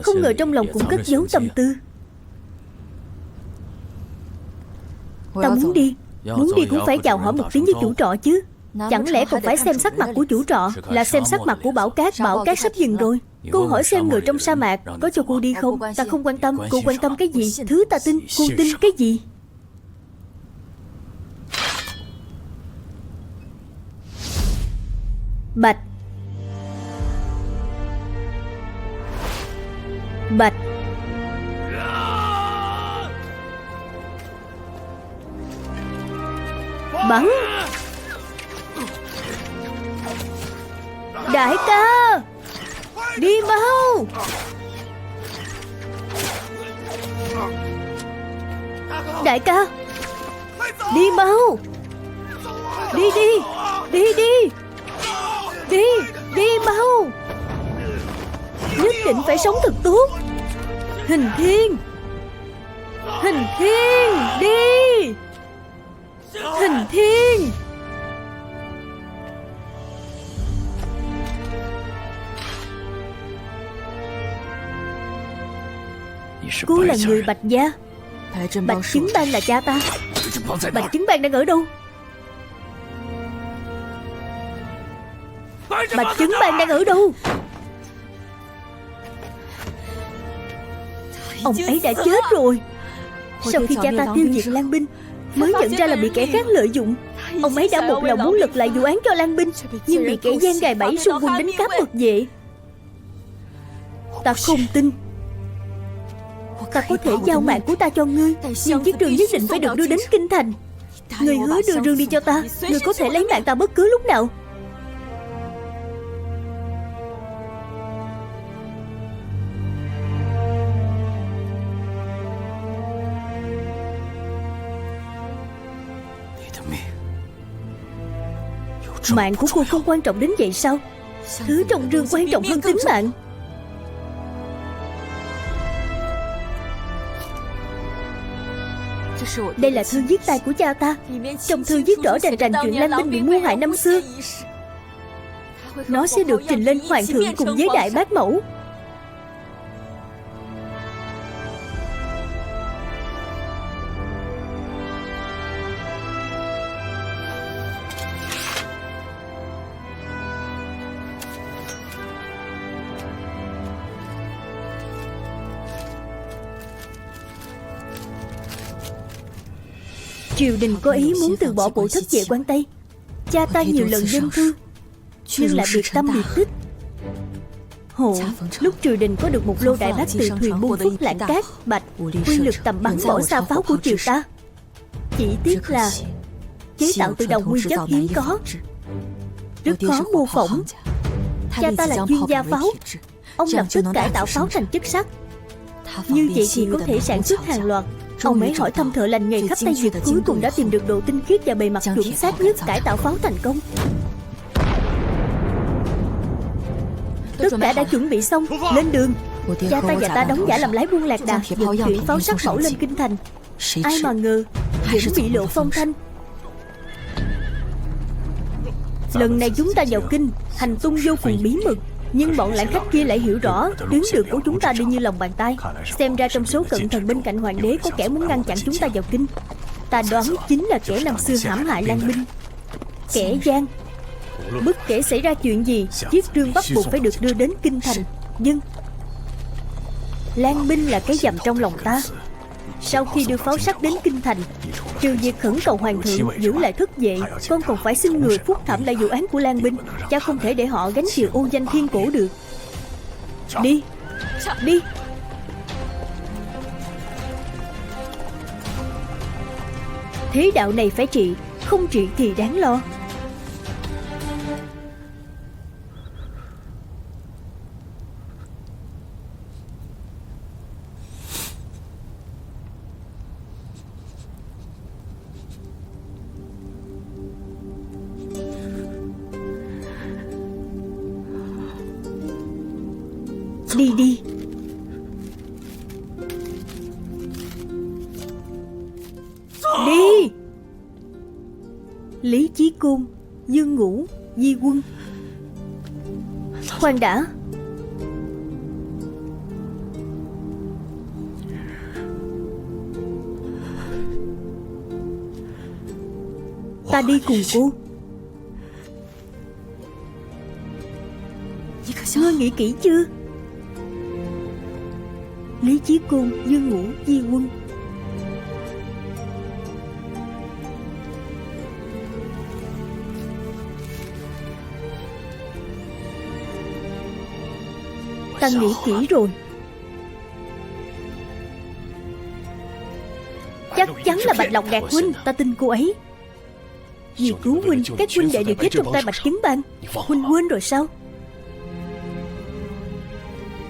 không ngờ trong lòng cũng cất giấu tâm tư. Ta muốn đi cũng phải chào hỏi một tiếng với chủ trọ chứ. Chẳng lẽ còn phải xem sắc mặt của chủ trọ? Là xem sắc mặt của Bảo Cát. Bảo Cát sắp dừng rồi. Cô hỏi xem người trong sa mạc có cho cô đi không. Ta không quan tâm. Cô quan tâm cái gì? Thứ ta tin. Cô tin cái gì? Bạch. Bạch. Bắn. Đại ca, đi mau. Đại ca, đi mau. Đi đi. Đi đi. Đi. Đi mau. Nhất định phải sống thật tốt. Hình Thiên. Hình Thiên, đi. Hình Thiên. Cô là người Bạch gia. Bạch Chứng Bang là cha ta. Bạch Chứng Bang đang ở đâu? Bạch Chứng Bang đang ở đâu? Ông ấy đã chết rồi. Sau khi cha ta tiêu diệt Lan Binh, mới nhận ra là bị kẻ khác lợi dụng. Ông ấy đã một lòng muốn lật lại vụ án cho Lan Binh, nhưng bị kẻ gian gài bẫy xung quân đánh cắp mật vệ. Ta không tin. Ta có thể giao mạng của ta cho ngươi, nhưng chiếc rương nhất định phải được đưa đến kinh thành. Ngươi hứa đưa rương đi cho ta, ngươi có thể lấy mạng ta bất cứ lúc nào. Mạng của cô không quan trọng đến vậy sao? Thứ trong rương quan trọng hơn tính mạng. Đây là thư viết tay của cha ta. Trong thư viết rõ ràng rằng chuyện Lan Binh bị mưu hại năm xưa. Nó sẽ được trình lên hoàng thượng cùng với đại bác mẫu. Triều đình có ý muốn từ bỏ bộ thất vệ quan Tây. Cha ta nhiều lần dân thư, nhưng lại biệt tâm biệt tích. Hộ, lúc triều đình có được một lô đại bác từ thuyền buôn Phúc Lãng Cát, Bạch, uy lực tầm bắn bỏ xa pháo của triều ta. Chỉ tiếc là chế tạo tự động nguyên chất hiếm có, rất khó mô phỏng. Cha ta là chuyên gia pháo, ông lập tức cải tạo pháo thành chất sắt. Như vậy thì có thể sản xuất hàng loạt. Ông ấy hỏi thăm thợ lành nghề khắp Tây Việt, cuối cùng đã tìm được độ tinh khiết và bề mặt chuẩn xác nhất, cải tạo pháo thành công. Tất cả đã chuẩn bị xong, lên đường. Cha ta và ta đóng giả làm lái buôn lạc đà, vận chuyển pháo sắc mẫu lên kinh thành. Ai mà ngờ vẫn bị lộ phong thanh. Lần này chúng ta vào kinh, hành tung vô cùng bí mật, nhưng bọn lãng khách kia lại hiểu rõ tuyến đường của chúng ta đi như lòng bàn tay. Xem ra trong số cận thần bên cạnh hoàng đế có kẻ muốn ngăn chặn chúng ta vào kinh. Ta đoán chính là kẻ năm xưa hãm hại Lan Binh. Kẻ gian. Bất kể xảy ra chuyện gì, chiếc rương bắt buộc phải được đưa đến kinh thành. Nhưng Lan Binh là cái dầm trong lòng ta. Sau khi đưa pháo sắc đến kinh thành, trừ việc khẩn cầu hoàng thượng giữ lại thất vệ, con còn phải xin người phúc thẩm lại vụ án của Lan Binh. Cha không thể để họ gánh chịu ô danh thiên cổ được. Đi, đi. Thế đạo này phải trị, không trị thì đáng lo. Đi đi. Đi. Lý Chí Côn, Dương Ngũ, Di Quân. Khoan đã. Ta đi cùng cô. Ngươi nghĩ kỹ chưa? Lý Chí Côn, Dương Ngũ, Di Quân. Ta nghĩ kỹ rồi. Chắc chắn là Bạch Lộc gạt huynh. Ta tin cô ấy. Vì cứu huynh, các huynh đệ đều chết trong tay Bạch Chứng Bang. Huynh quên rồi sao?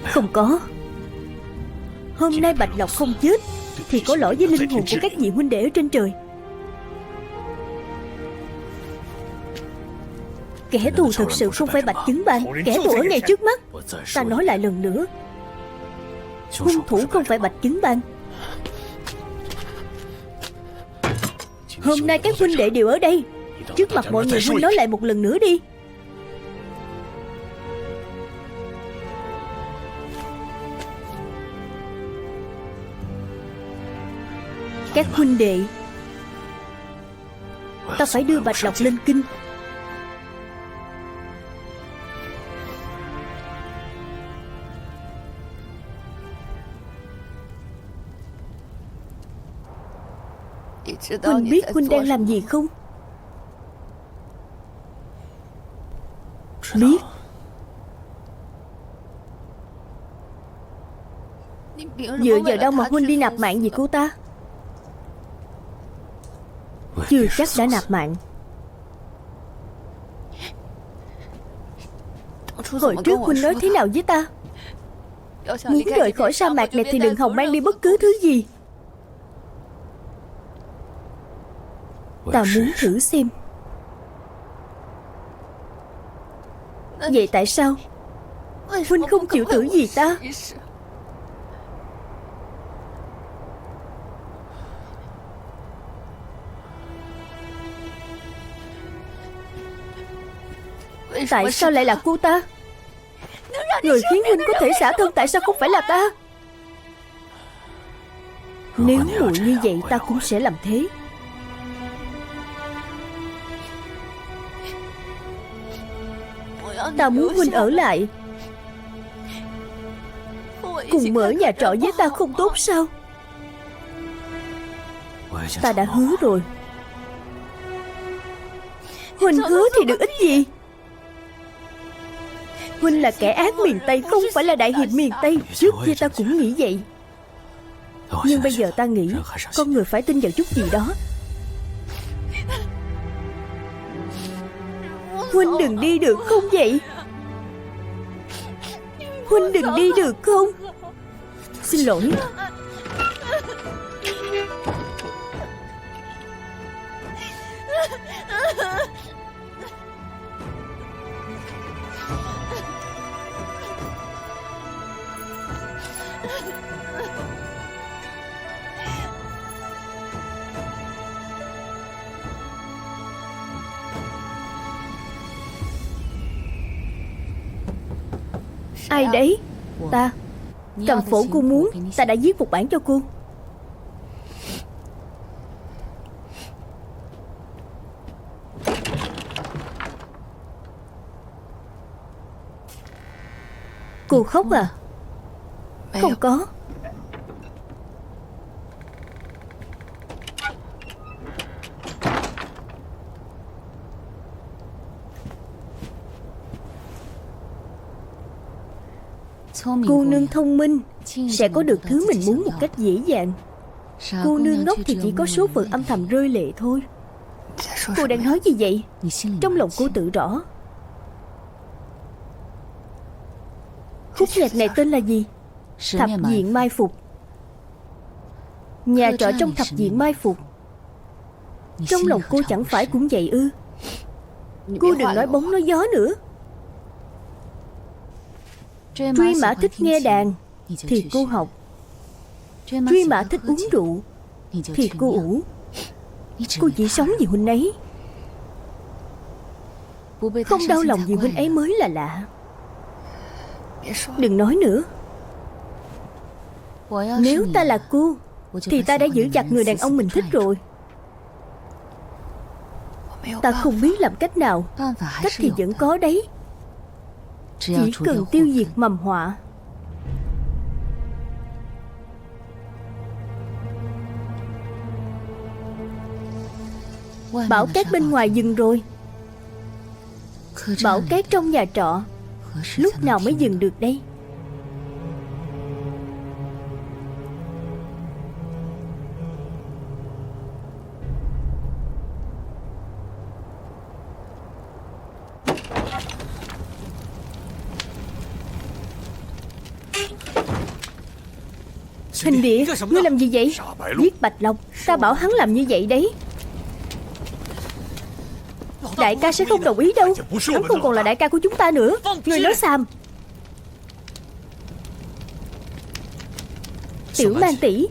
Không có. Hôm nay Bạch Lộc không chết thì có lỗi với linh hồn của các vị huynh đệ ở trên trời. Kẻ thù thực sự không phải Bạch Chứng Bang, kẻ thù ở ngay trước mắt. Ta nói lại lần nữa, hung thủ không phải Bạch Chứng Bang. Hôm nay các huynh đệ đều ở đây, trước mặt mọi người huynh nói lại một lần nữa đi. Các huynh đệ, ta phải đưa Bạch Lộc lên kinh. Huynh biết huynh đang làm gì không? Biết. Dựa vào đâu mà huynh đi nạp mạng vì cô ta? Chưa chắc đã nạp mạng. Hồi trước huynh nói thế nào với ta? Muốn rời khỏi sa mạc này thì đừng hòng mang đi bất cứ thứ gì. Ta muốn thử xem. Vậy tại sao huynh không chịu thử gì ta? Tại sao lại là cô ta? Người khiến huynh có thể xả thân tại sao không phải là ta? Nếu muội như vậy ta cũng sẽ làm thế. Ta muốn huynh ở lại cùng mở nhà trọ với ta không tốt sao? Ta đã hứa rồi. Huynh hứa thì được ích gì? Huynh là kẻ ác miền Tây, không phải là đại hiệp miền Tây. Trước kia ta cũng nghĩ vậy, nhưng bây giờ ta nghĩ con người phải tin vào chút gì đó. Huynh đừng đi được không vậy? Huynh đừng đi được không? Xin lỗi. Ai đấy? Ta. Cầm phổ cô muốn, ta đã viết một bản cho cô. Cô khóc à? Không có. Cô nương thông minh sẽ có được thứ mình muốn một cách dễ dàng. Cô nương ngốc thì chỉ có số phận âm thầm rơi lệ thôi. Cô đang nói gì vậy? Trong lòng cô tự rõ. Khúc nhạc này tên là gì? Thập diện mai phục. Nhà trọ trong thập diện mai phục. Trong lòng cô chẳng phải cũng vậy ư? Cô đừng nói bóng nói gió nữa. Truy Mã thích nghe đàn thì cô học. Truy Mã thích uống rượu thì cô ủ. Cô chỉ sống vì huynh ấy, không đau lòng vì huynh ấy mới là lạ. Đừng nói nữa. Nếu ta là cô thì ta đã giữ chặt người đàn ông mình thích rồi. Ta không biết làm cách nào. Cách thì vẫn có đấy. Chỉ cần tiêu diệt mầm họa. Bão cát bên ngoài dừng rồi. Bão cát trong nhà trọ lúc nào mới dừng được đây? Hình địa, ngươi làm gì vậy? Giết Bạch Lộc. Ta bảo hắn làm như vậy đấy. Đại ca sẽ không đồng ý đâu. Hắn không còn là đại ca của chúng ta nữa. Ngươi nói xàm. Tiểu Mang tỷ,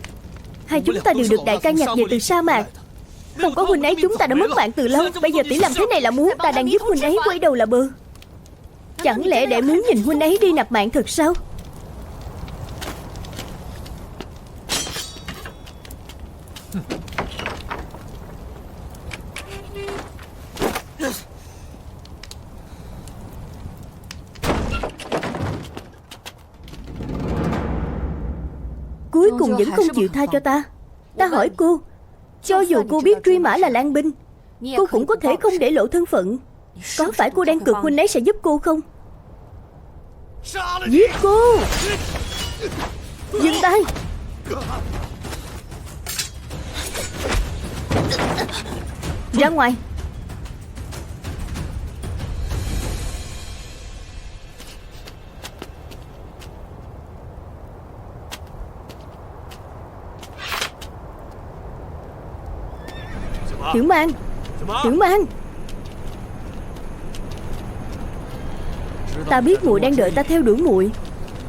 hai chúng ta đều được đại ca nhặt về từ sa mạc. Không có huynh ấy chúng ta đã mất mạng từ lâu. Bây giờ tỷ làm thế này là muốn ta đang giúp huynh ấy quay đầu là bờ. Chẳng lẽ để muốn nhìn huynh ấy đi nạp mạng thật sao? cuối cùng vẫn không chịu tha cho ta. Ta hỏi cô, cho dù cô biết Truy Mã là Lan binh, cô cũng có thể không để lộ thân phận. Có phải cô đang cực huynh ấy sẽ giúp cô không? Giết cô! Dừng tay! Ra ngoài! Tiểu Mang! Tiểu Mang! Ta biết muội đang đợi ta theo đuổi muội,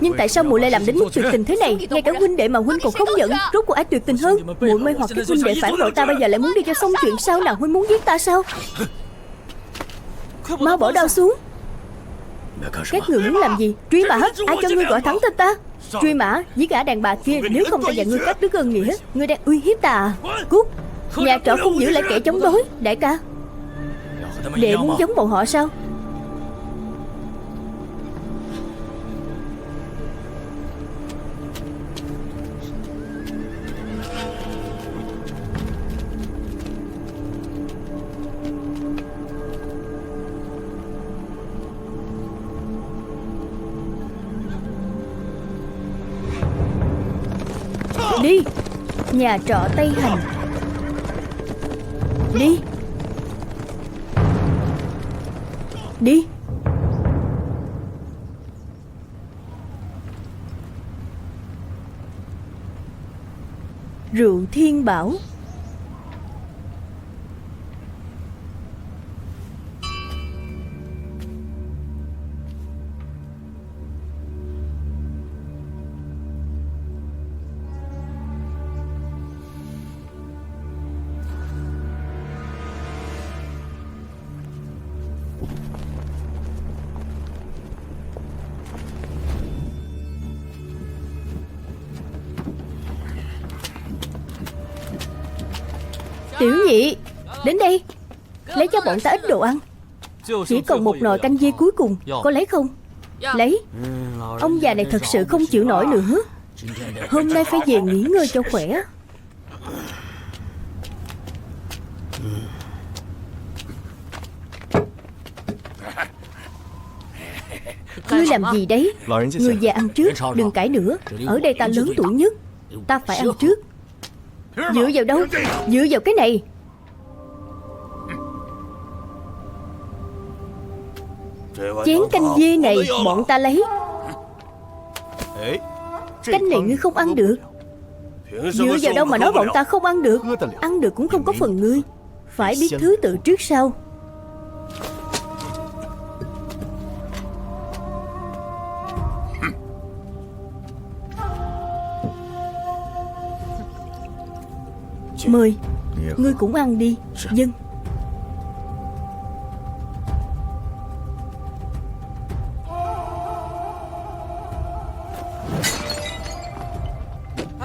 nhưng tại sao muội lại làm đến mức tuyệt tình thế này? Ngay cả huynh đệ mà huynh còn không nhận, rốt cuộc ai tuyệt tình hơn? Muội mê hoặc các huynh đệ phản bội ta, bây giờ lại muốn đi cho xong chuyện sao? Nào huynh muốn giết ta sao? Mau bỏ đao xuống! Các người muốn làm gì? Truy Mã, ai cho ngươi gọi thẳng tên ta? Truy Mã, giết gã đàn bà kia, nếu không ta dạy ngươi cắt đứt ơn nghĩa. Ngươi đang uy hiếp ta à? Cút! Nhà trọ không giữ lại kẻ chống đối. Đại ca, đệ muốn giống bọn họ sao? Đi! Nhà trọ Tây Hành. Đi! Đi! Rượu Thiên Bảo. Tiểu Nhị, đến đây, lấy cho bọn ta ít đồ ăn. Chỉ còn một nồi canh dê cuối cùng, có lấy không? Lấy. Ông già này thật sự không chịu nổi nữa. Hôm nay phải về nghỉ ngơi cho khỏe. Ngươi làm gì đấy? Người già ăn trước, đừng cãi nữa. Ở đây ta lớn tuổi nhất, ta phải ăn trước. Dựa vào đâu? Dựa vào cái này. Chén canh dê này bọn ta lấy. Canh này ngươi không ăn được. Dựa vào đâu mà nói bọn ta không ăn được? Ăn được cũng không có phần ngươi. Phải biết thứ tự trước sau. Mời, ngươi cũng ăn đi. Dân.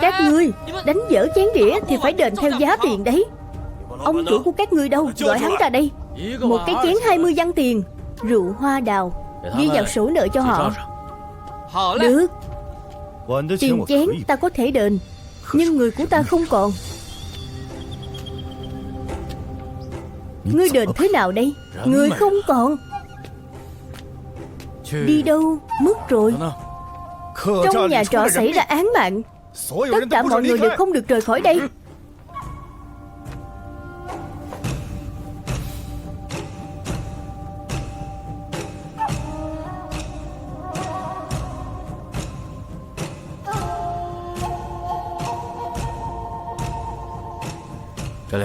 Các ngươi đánh dở chén đĩa thì phải đền theo giá tiền đấy. Ông chủ của các ngươi đâu? Gọi hắn ra đây. Một cái chén 20 văn tiền. Rượu hoa đào, ghi vào sổ nợ cho họ. Được. Tiền chén ta có thể đền, nhưng người của ta không còn. Ngươi đền thế nào đây? Người không còn. Đi đâu mất rồi? Trong nhà trọ xảy ra án mạng, tất cả mọi người đều không được rời khỏi đây.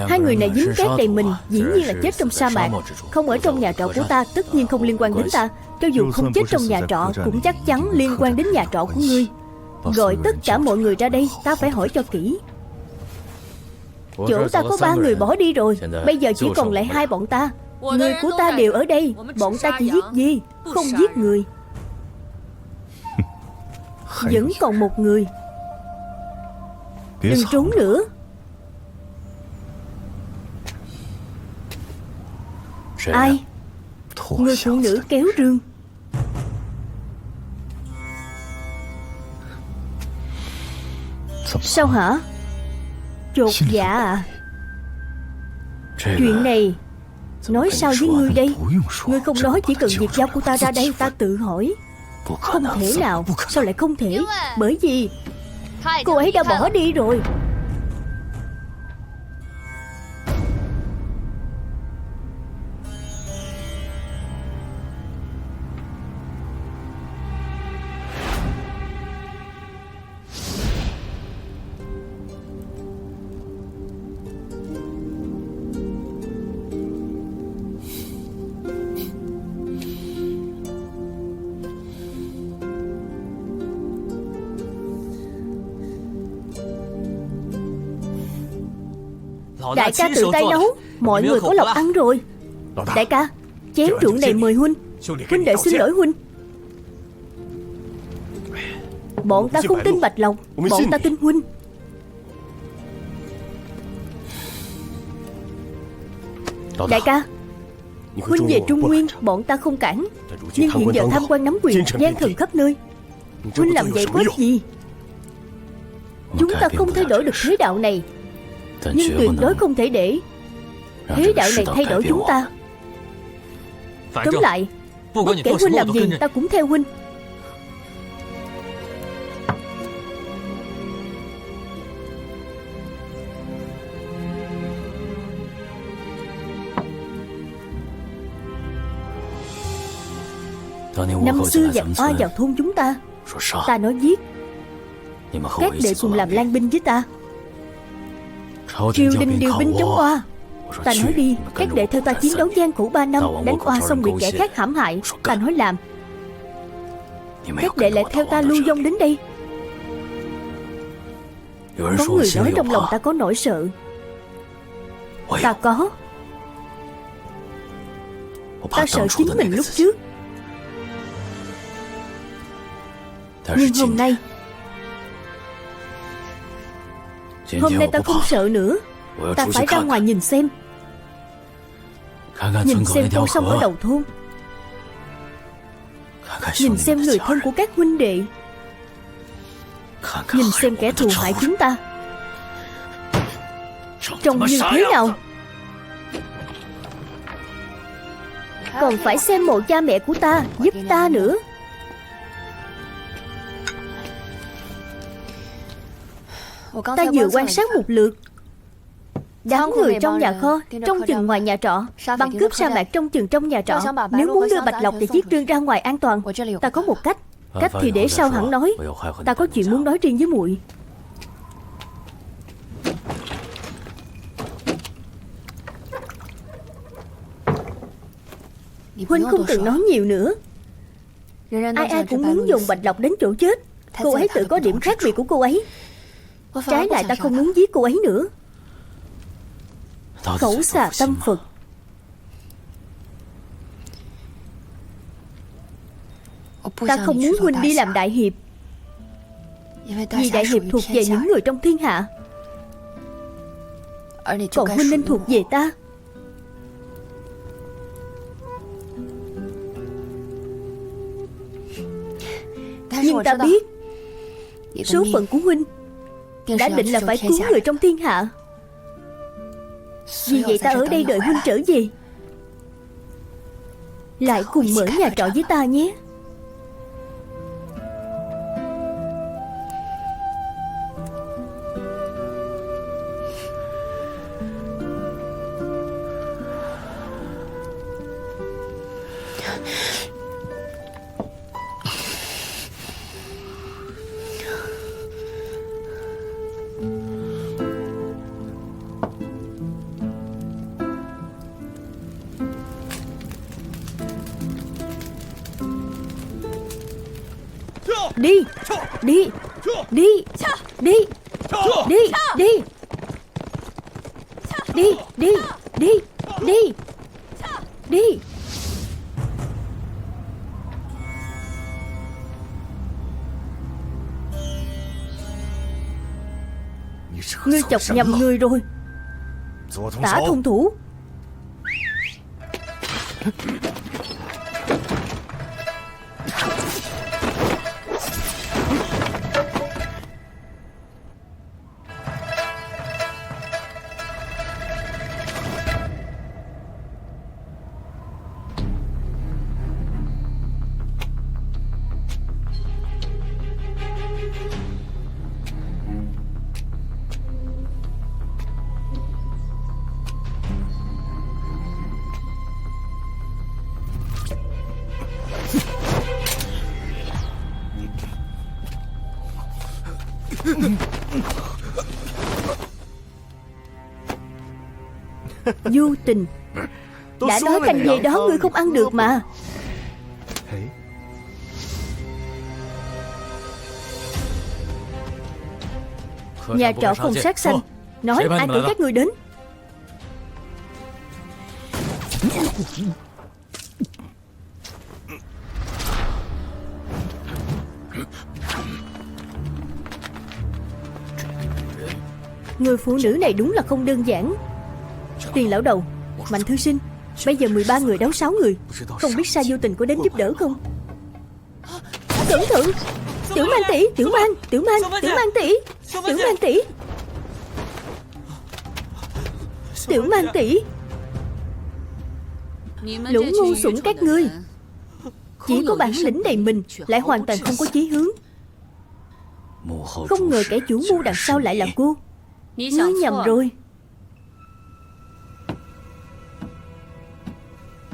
Hai người này dính cát đầy mình, dĩ nhiên là chết trong sa mạc. Không ở trong nhà trọ của ta, tất nhiên không liên quan đến ta. Cho dù không chết trong nhà trọ, cũng chắc chắn liên quan đến nhà trọ của ngươi. Gọi tất cả mọi người ra đây, ta phải hỏi cho kỹ. Chỗ ta có 3 người bỏ đi rồi, bây giờ chỉ còn lại 2 bọn ta. Người của ta đều ở đây. Bọn ta chỉ giết dê, không giết người. Vẫn còn một người. Đừng trốn nữa. Ai? Người phụ nữ kéo rương. Sao hả? Chột dạ à? Chuyện này nói sao với ngươi đây? Ngươi không nói, chỉ cần việc giao cô ta ra đây, ta tự hỏi. Không thể nào. Sao lại không thể? Bởi vì cô ấy đã bỏ đi rồi. Đại ca tự tay nấu, mọi người có lộc ăn rồi. Đại ca, chén rượu này mời huynh. Huynh đệ xin lỗi huynh. Bọn ta không tin Bạch Lộc, bọn ta tin huynh. Đại ca, huynh về Trung Nguyên, bọn ta không cản. Nhưng hiện giờ tham quan nắm quyền, gian thần khắp nơi. Huynh làm vậy có ích gì? Chúng ta không thay đổi được thế đạo này, nhưng tuyệt đối không thể để thế đạo này thay đổi chúng ta. Tóm lại, bất kể huynh làm gì, ta cũng theo huynh. Năm xưa dặn oa vào thôn chúng ta, ta nói giết, các đệ cùng làm lang binh với ta. Triều đình điều binh chống oa, ta nói đi. Các đệ theo ta chiến đấu gian khổ 3 năm, đánh oa xong bị kẻ khác hãm hại, ta nói làm. Các đệ lại theo ta lưu vong đến đây. Có người nói trong lòng ta có nỗi sợ. Ta có. Ta sợ chính mình lúc trước. Nhưng hôm nay ta không sợ nữa. Ta phải ra ngoài nhìn xem. Nhìn xem con sông ở đầu thôn. Nhìn xem người thân của các huynh đệ. Nhìn xem kẻ thù hại chúng ta trông như thế nào. Còn phải xem mộ cha mẹ của ta, giúp ta nữa. Ta vừa quan sát một lượt, đám người trong nhà kho trông chừng ngoài nhà trọ, băng cướp sa mạc trông chừng trong nhà trọ. Nếu muốn đưa Bạch Lộc và Chiết Trương ra ngoài an toàn, ta có một cách. Cách thì để sau hẳn nói. Ta có chuyện muốn nói riêng với muội. Huynh không cần nói nhiều nữa. Ai ai cũng muốn dùng Bạch Lộc đến chỗ chết. Cô ấy tự có điểm khác biệt của cô ấy. Trái lại ta không muốn giết cô ấy nữa. Khẩu xà tâm Phật. Ta không muốn huynh đi làm đại hiệp, vì đại hiệp thuộc về những người trong thiên hạ. Còn huynh nên thuộc về ta. Nhưng ta biết số phận của huynh đã định là phải cứu người trong thiên hạ. Vì vậy ta ở đây đợi huynh trở về, lại cùng mở nhà trọ với ta nhé. Đi, đi, đi, đi, đi, đi, đi, đi, đi, đi, đi. Ngươi chọc nhầm người rồi. Tả thông thủ. Vô tình. Đã nói canh dê đó ngươi không ăn được mà. Nhà trọ không sát sanh. Nói ai cử các ngươi đến? Người phụ nữ này đúng là không đơn giản. Tiền lão đầu, Mạnh thư sinh, bây giờ 13 người đấu 6 người. Không biết Sa Vô Tình có đến giúp đỡ không? Cẩn thận! Tiểu Mang tỷ, Tiểu Mang tỷ, Tiểu Mang tỷ. Tiểu Mang tỷ. Lũ ngu xuẩn các ngươi, chỉ có bản lĩnh đầy mình, lại hoàn toàn không có chí hướng. Không ngờ kẻ chủ mưu đằng sau lại là cô. Ngươi nhầm rồi.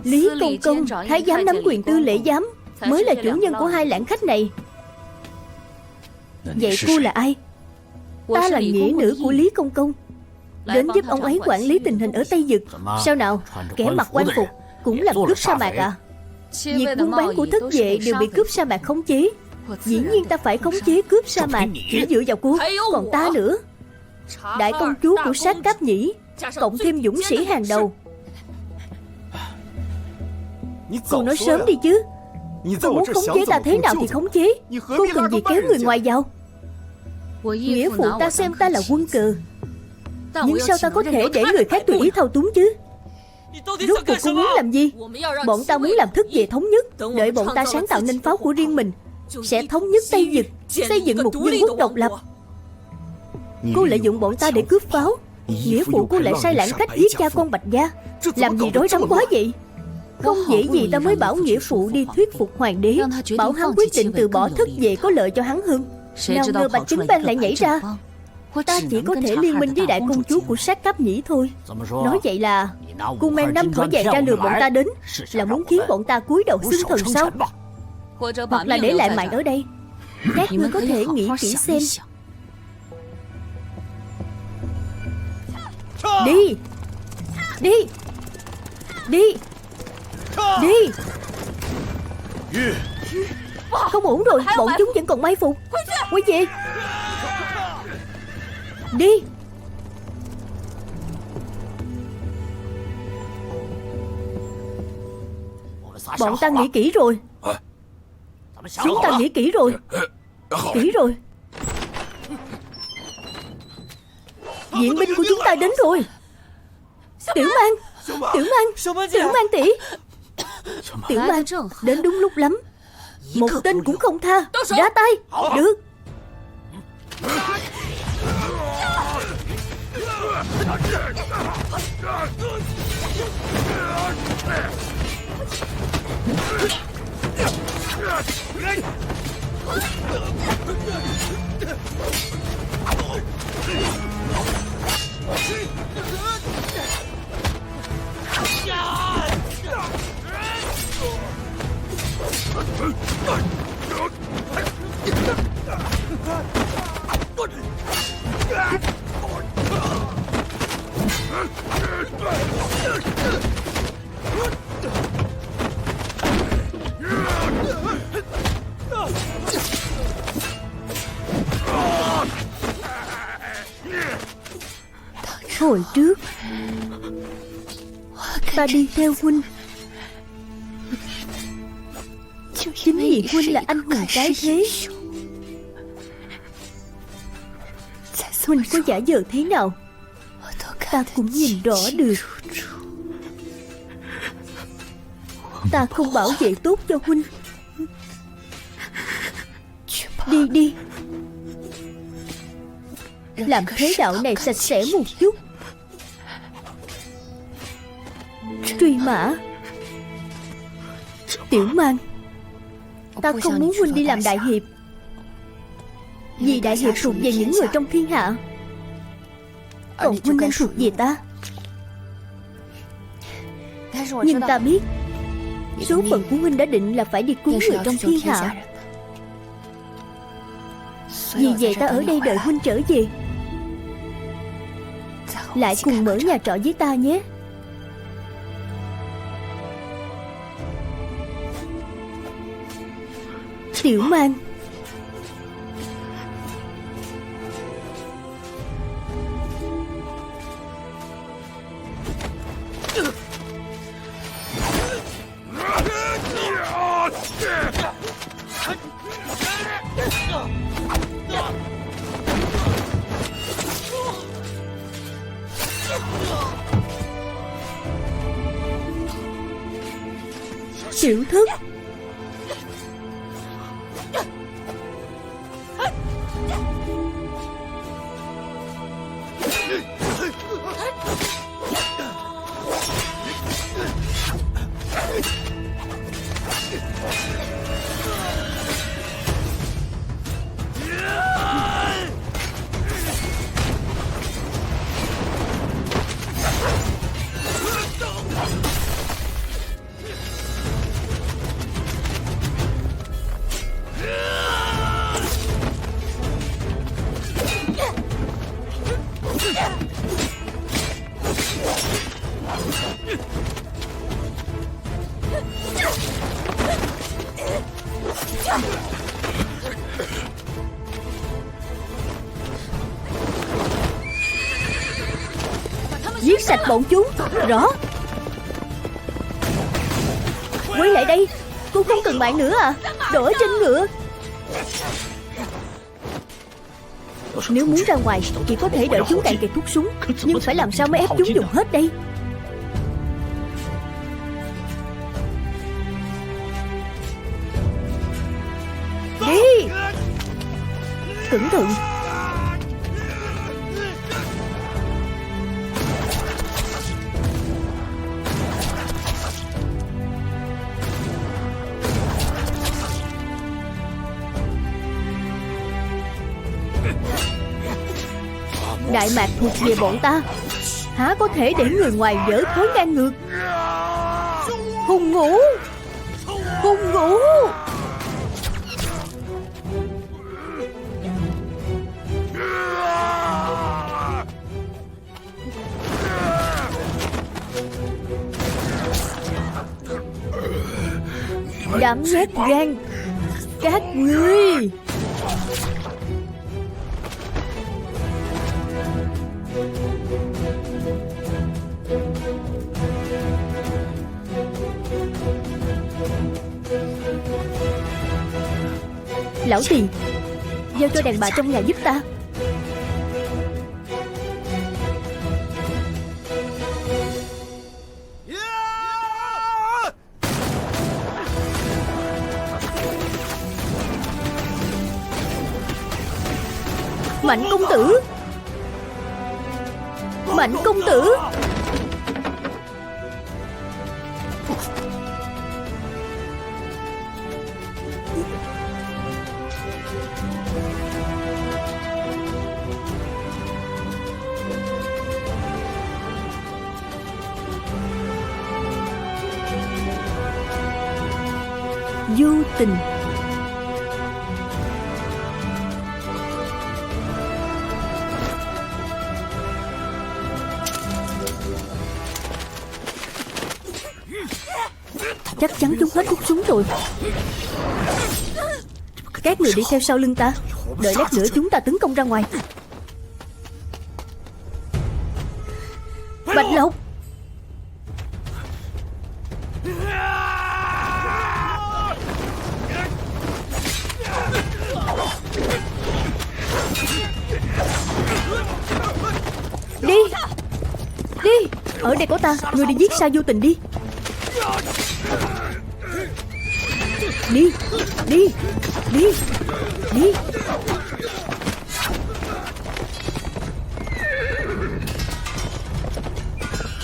Lý Công Công, thái giám nắm quyền tư lễ giám, mới là chủ nhân của hai lãng khách này. Vậy cô là ai? Ta là nghĩa nữ của Lý Công Công, đến giúp ông ấy quản lý tình hình ở Tây Dực. Sao nào, kẻ mặc quan phục cũng làm cướp sa mạc à? Việc buôn bán của thất vệ đều bị cướp sa mạc khống chế. Dĩ nhiên ta phải khống chế cướp sa mạc chỉ dựa vào cô. Còn ta nữa, đại công chúa của Sát Cáp Nhĩ, cộng thêm dũng sĩ hàng đầu. Cô nói sớm đi chứ. Cô muốn khống chế ta thế nào thì khống chế. Cô cần gì kéo người ngoài vào? Nghĩa phụ ta xem ta là quân cờ, nhưng sao ta có thể để người khác tùy ý thao túng chứ? Rốt cuộc cô muốn làm gì? Bọn ta muốn làm thất vệ thống nhất. Đợi bọn ta sáng tạo nên pháo của riêng mình, sẽ thống nhất Tây Dực, xây dựng một vương quốc độc lập. Cô lợi dụng bọn ta để cướp pháo. Nghĩa phụ cô lại sai lãng khách giết cha con Bạch Gia. Làm gì rối rắm quá vậy? Không dễ gì ta mới bảo nghĩa phụ đi thuyết phục hoàng đế, bảo hắn quyết định từ bỏ thất vệ có lợi cho hắn hơn. Nào ngờ Bạch Chính Bang lại nhảy ra. Ta chỉ có thể liên minh với đại công chúa của Sát Cáp Nhĩ thôi. Nói vậy là cô mang 5 thỏi vàng ra lừa bọn ta đến, là muốn khiến bọn ta cúi đầu xưng thần sao? Hoặc là để lại mạng ở đây. Các ngươi có thể nghĩ kỹ xem. Đi! Đi! Đi! Đi! Không ổn rồi, bọn chúng vẫn còn mai phục. Quay về! Đi! Bọn ta nghĩ kỹ rồi. Chúng ta nghĩ kỹ rồi. Kỹ rồi. Viện binh của chúng ta đến rồi. Tiểu Mang, Tiểu Mang, Tiểu Mang tỷ. Tiểu Mang đến đúng lúc lắm. Một tên cũng không tha. Ra tay. Được. Hồi trước ta đi theo huynh, chính vì huynh là anh hùng cái thế. Huynh có giả vờ thế nào ta cũng nhìn rõ được. Ta không bảo vệ tốt cho huynh. Đi đi, làm thế đạo này sạch sẽ một chút. Truy Mã, Tiểu Mang, ta không muốn huynh đi làm đại hiệp, vì đại hiệp thuộc về những người trong thiên hạ, còn huynh nên thuộc về ta. Nhưng ta biết số phận của huynh đã định là phải đi cứu người trong thiên hạ, Vì vậy ta ở đây đợi huynh trở về, lại cùng mở nhà trọ với ta nhé. Tiểu Mang. Tiểu Thất. Giết sạch bọn chúng. Rõ. Quay lại đây. Cô không cần bạn nữa à? Đổ ở trên ngựa. Nếu muốn ra ngoài chỉ có thể đợi chúng cạn kiệt thuốc súng, nhưng phải làm sao mới ép chúng dùng hết đây? Đi. Cẩn thận. Đại Mạc thuộc về bọn ta, há có thể để người ngoài dở thói ngang ngược. Hùng Ngũ. Hùng Ngũ. Đám nhát gan các ngươi. Lão Tiền, giao cho đàn bà trong nhà giúp ta. Mạnh công tử. Mạnh công tử. Vô tình. Chắc chắn chúng hết thuốc súng rồi. Các người đi theo sau lưng ta, đợi lát nữa chúng ta tấn công ra ngoài. Bạch Lộc. Đi. Đi. Ở đây có ta, người đi giết Sa Vô Tình đi. Đi. Đi. Đi. Đi.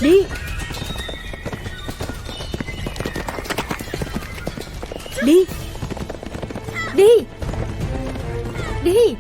Đi. Đi. Đi. Đi.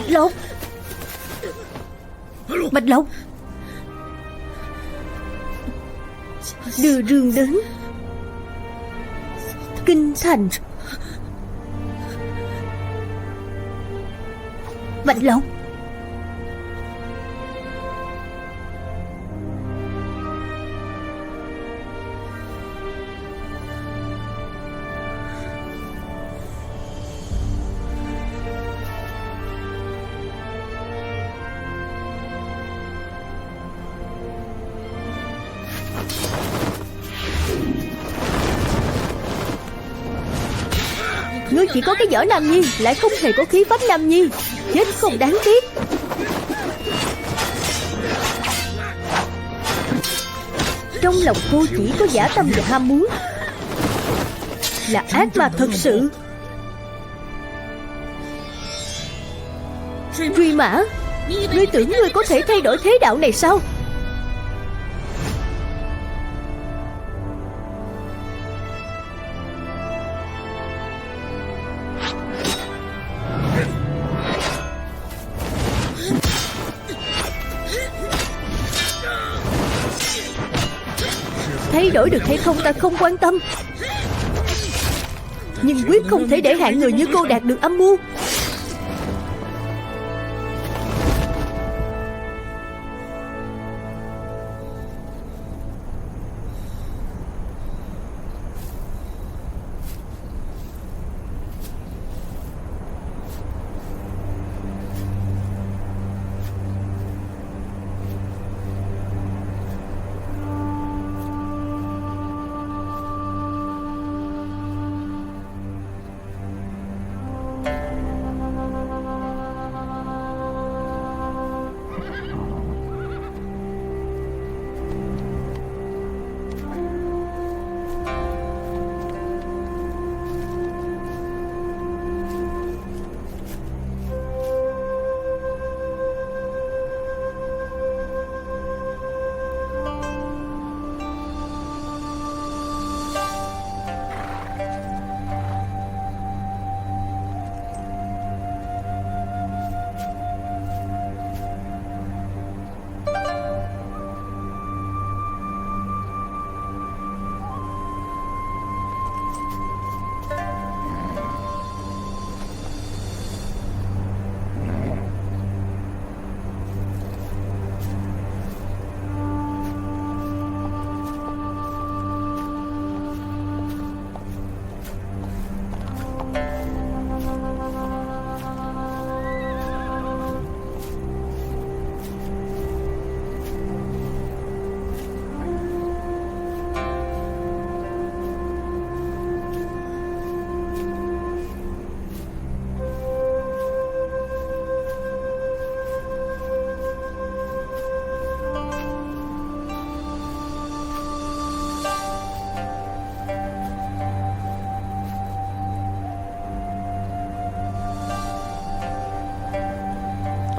Bạch Lộc. Bạch Lộc. Đưa rương đến kinh thành. Bạch Lộc. Ngươi chỉ có cái vỏ Nam Nhi, lại không hề có khí phách Nam Nhi. Chết không đáng tiếc. Trong lòng cô chỉ có dã tâm và ham muốn, là ác ma thật sự. Truy Mã, ngươi tưởng ngươi có thể thay đổi thế đạo này sao? Thay đổi được hay không ta không quan tâm, nhưng quyết không thể để hạng người như cô đạt được âm mưu.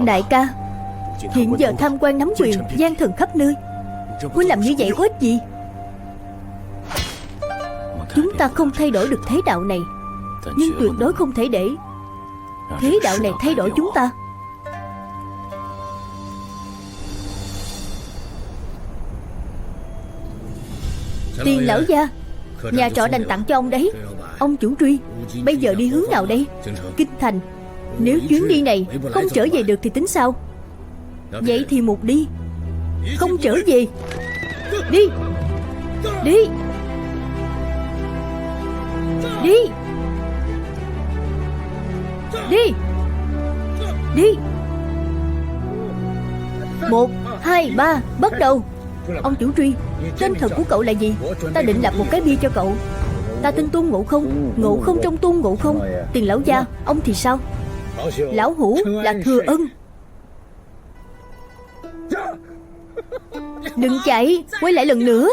Đại ca, hiện giờ tham quan nắm quyền, gian thần khắp nơi. Huynh làm như vậy có ích gì? Chúng ta không thay đổi được thế đạo này, nhưng tuyệt đối không thể để thế đạo này thay đổi chúng ta. Tiền lão gia, nhà trọ đành tặng cho ông đấy. Ông chủ Truy, bây giờ đi hướng nào đây? Kinh thành. Nếu chuyến đi này không trở về được thì tính sao? Vậy thì một đi. Không trở về. Đi. Đi. Đi. Đi. Đi. 1, 2, 3, bắt đầu. Ông chủ Truy, tên thật của cậu là gì? Ta định lập một cái bia cho cậu. Ta tên Tôn Ngộ Không. Ngộ Không trong Tôn Ngộ Không. Tiền lão gia, ông thì sao? Lão hủ là Thừa Ân. Đừng chạy, quay lại lần nữa.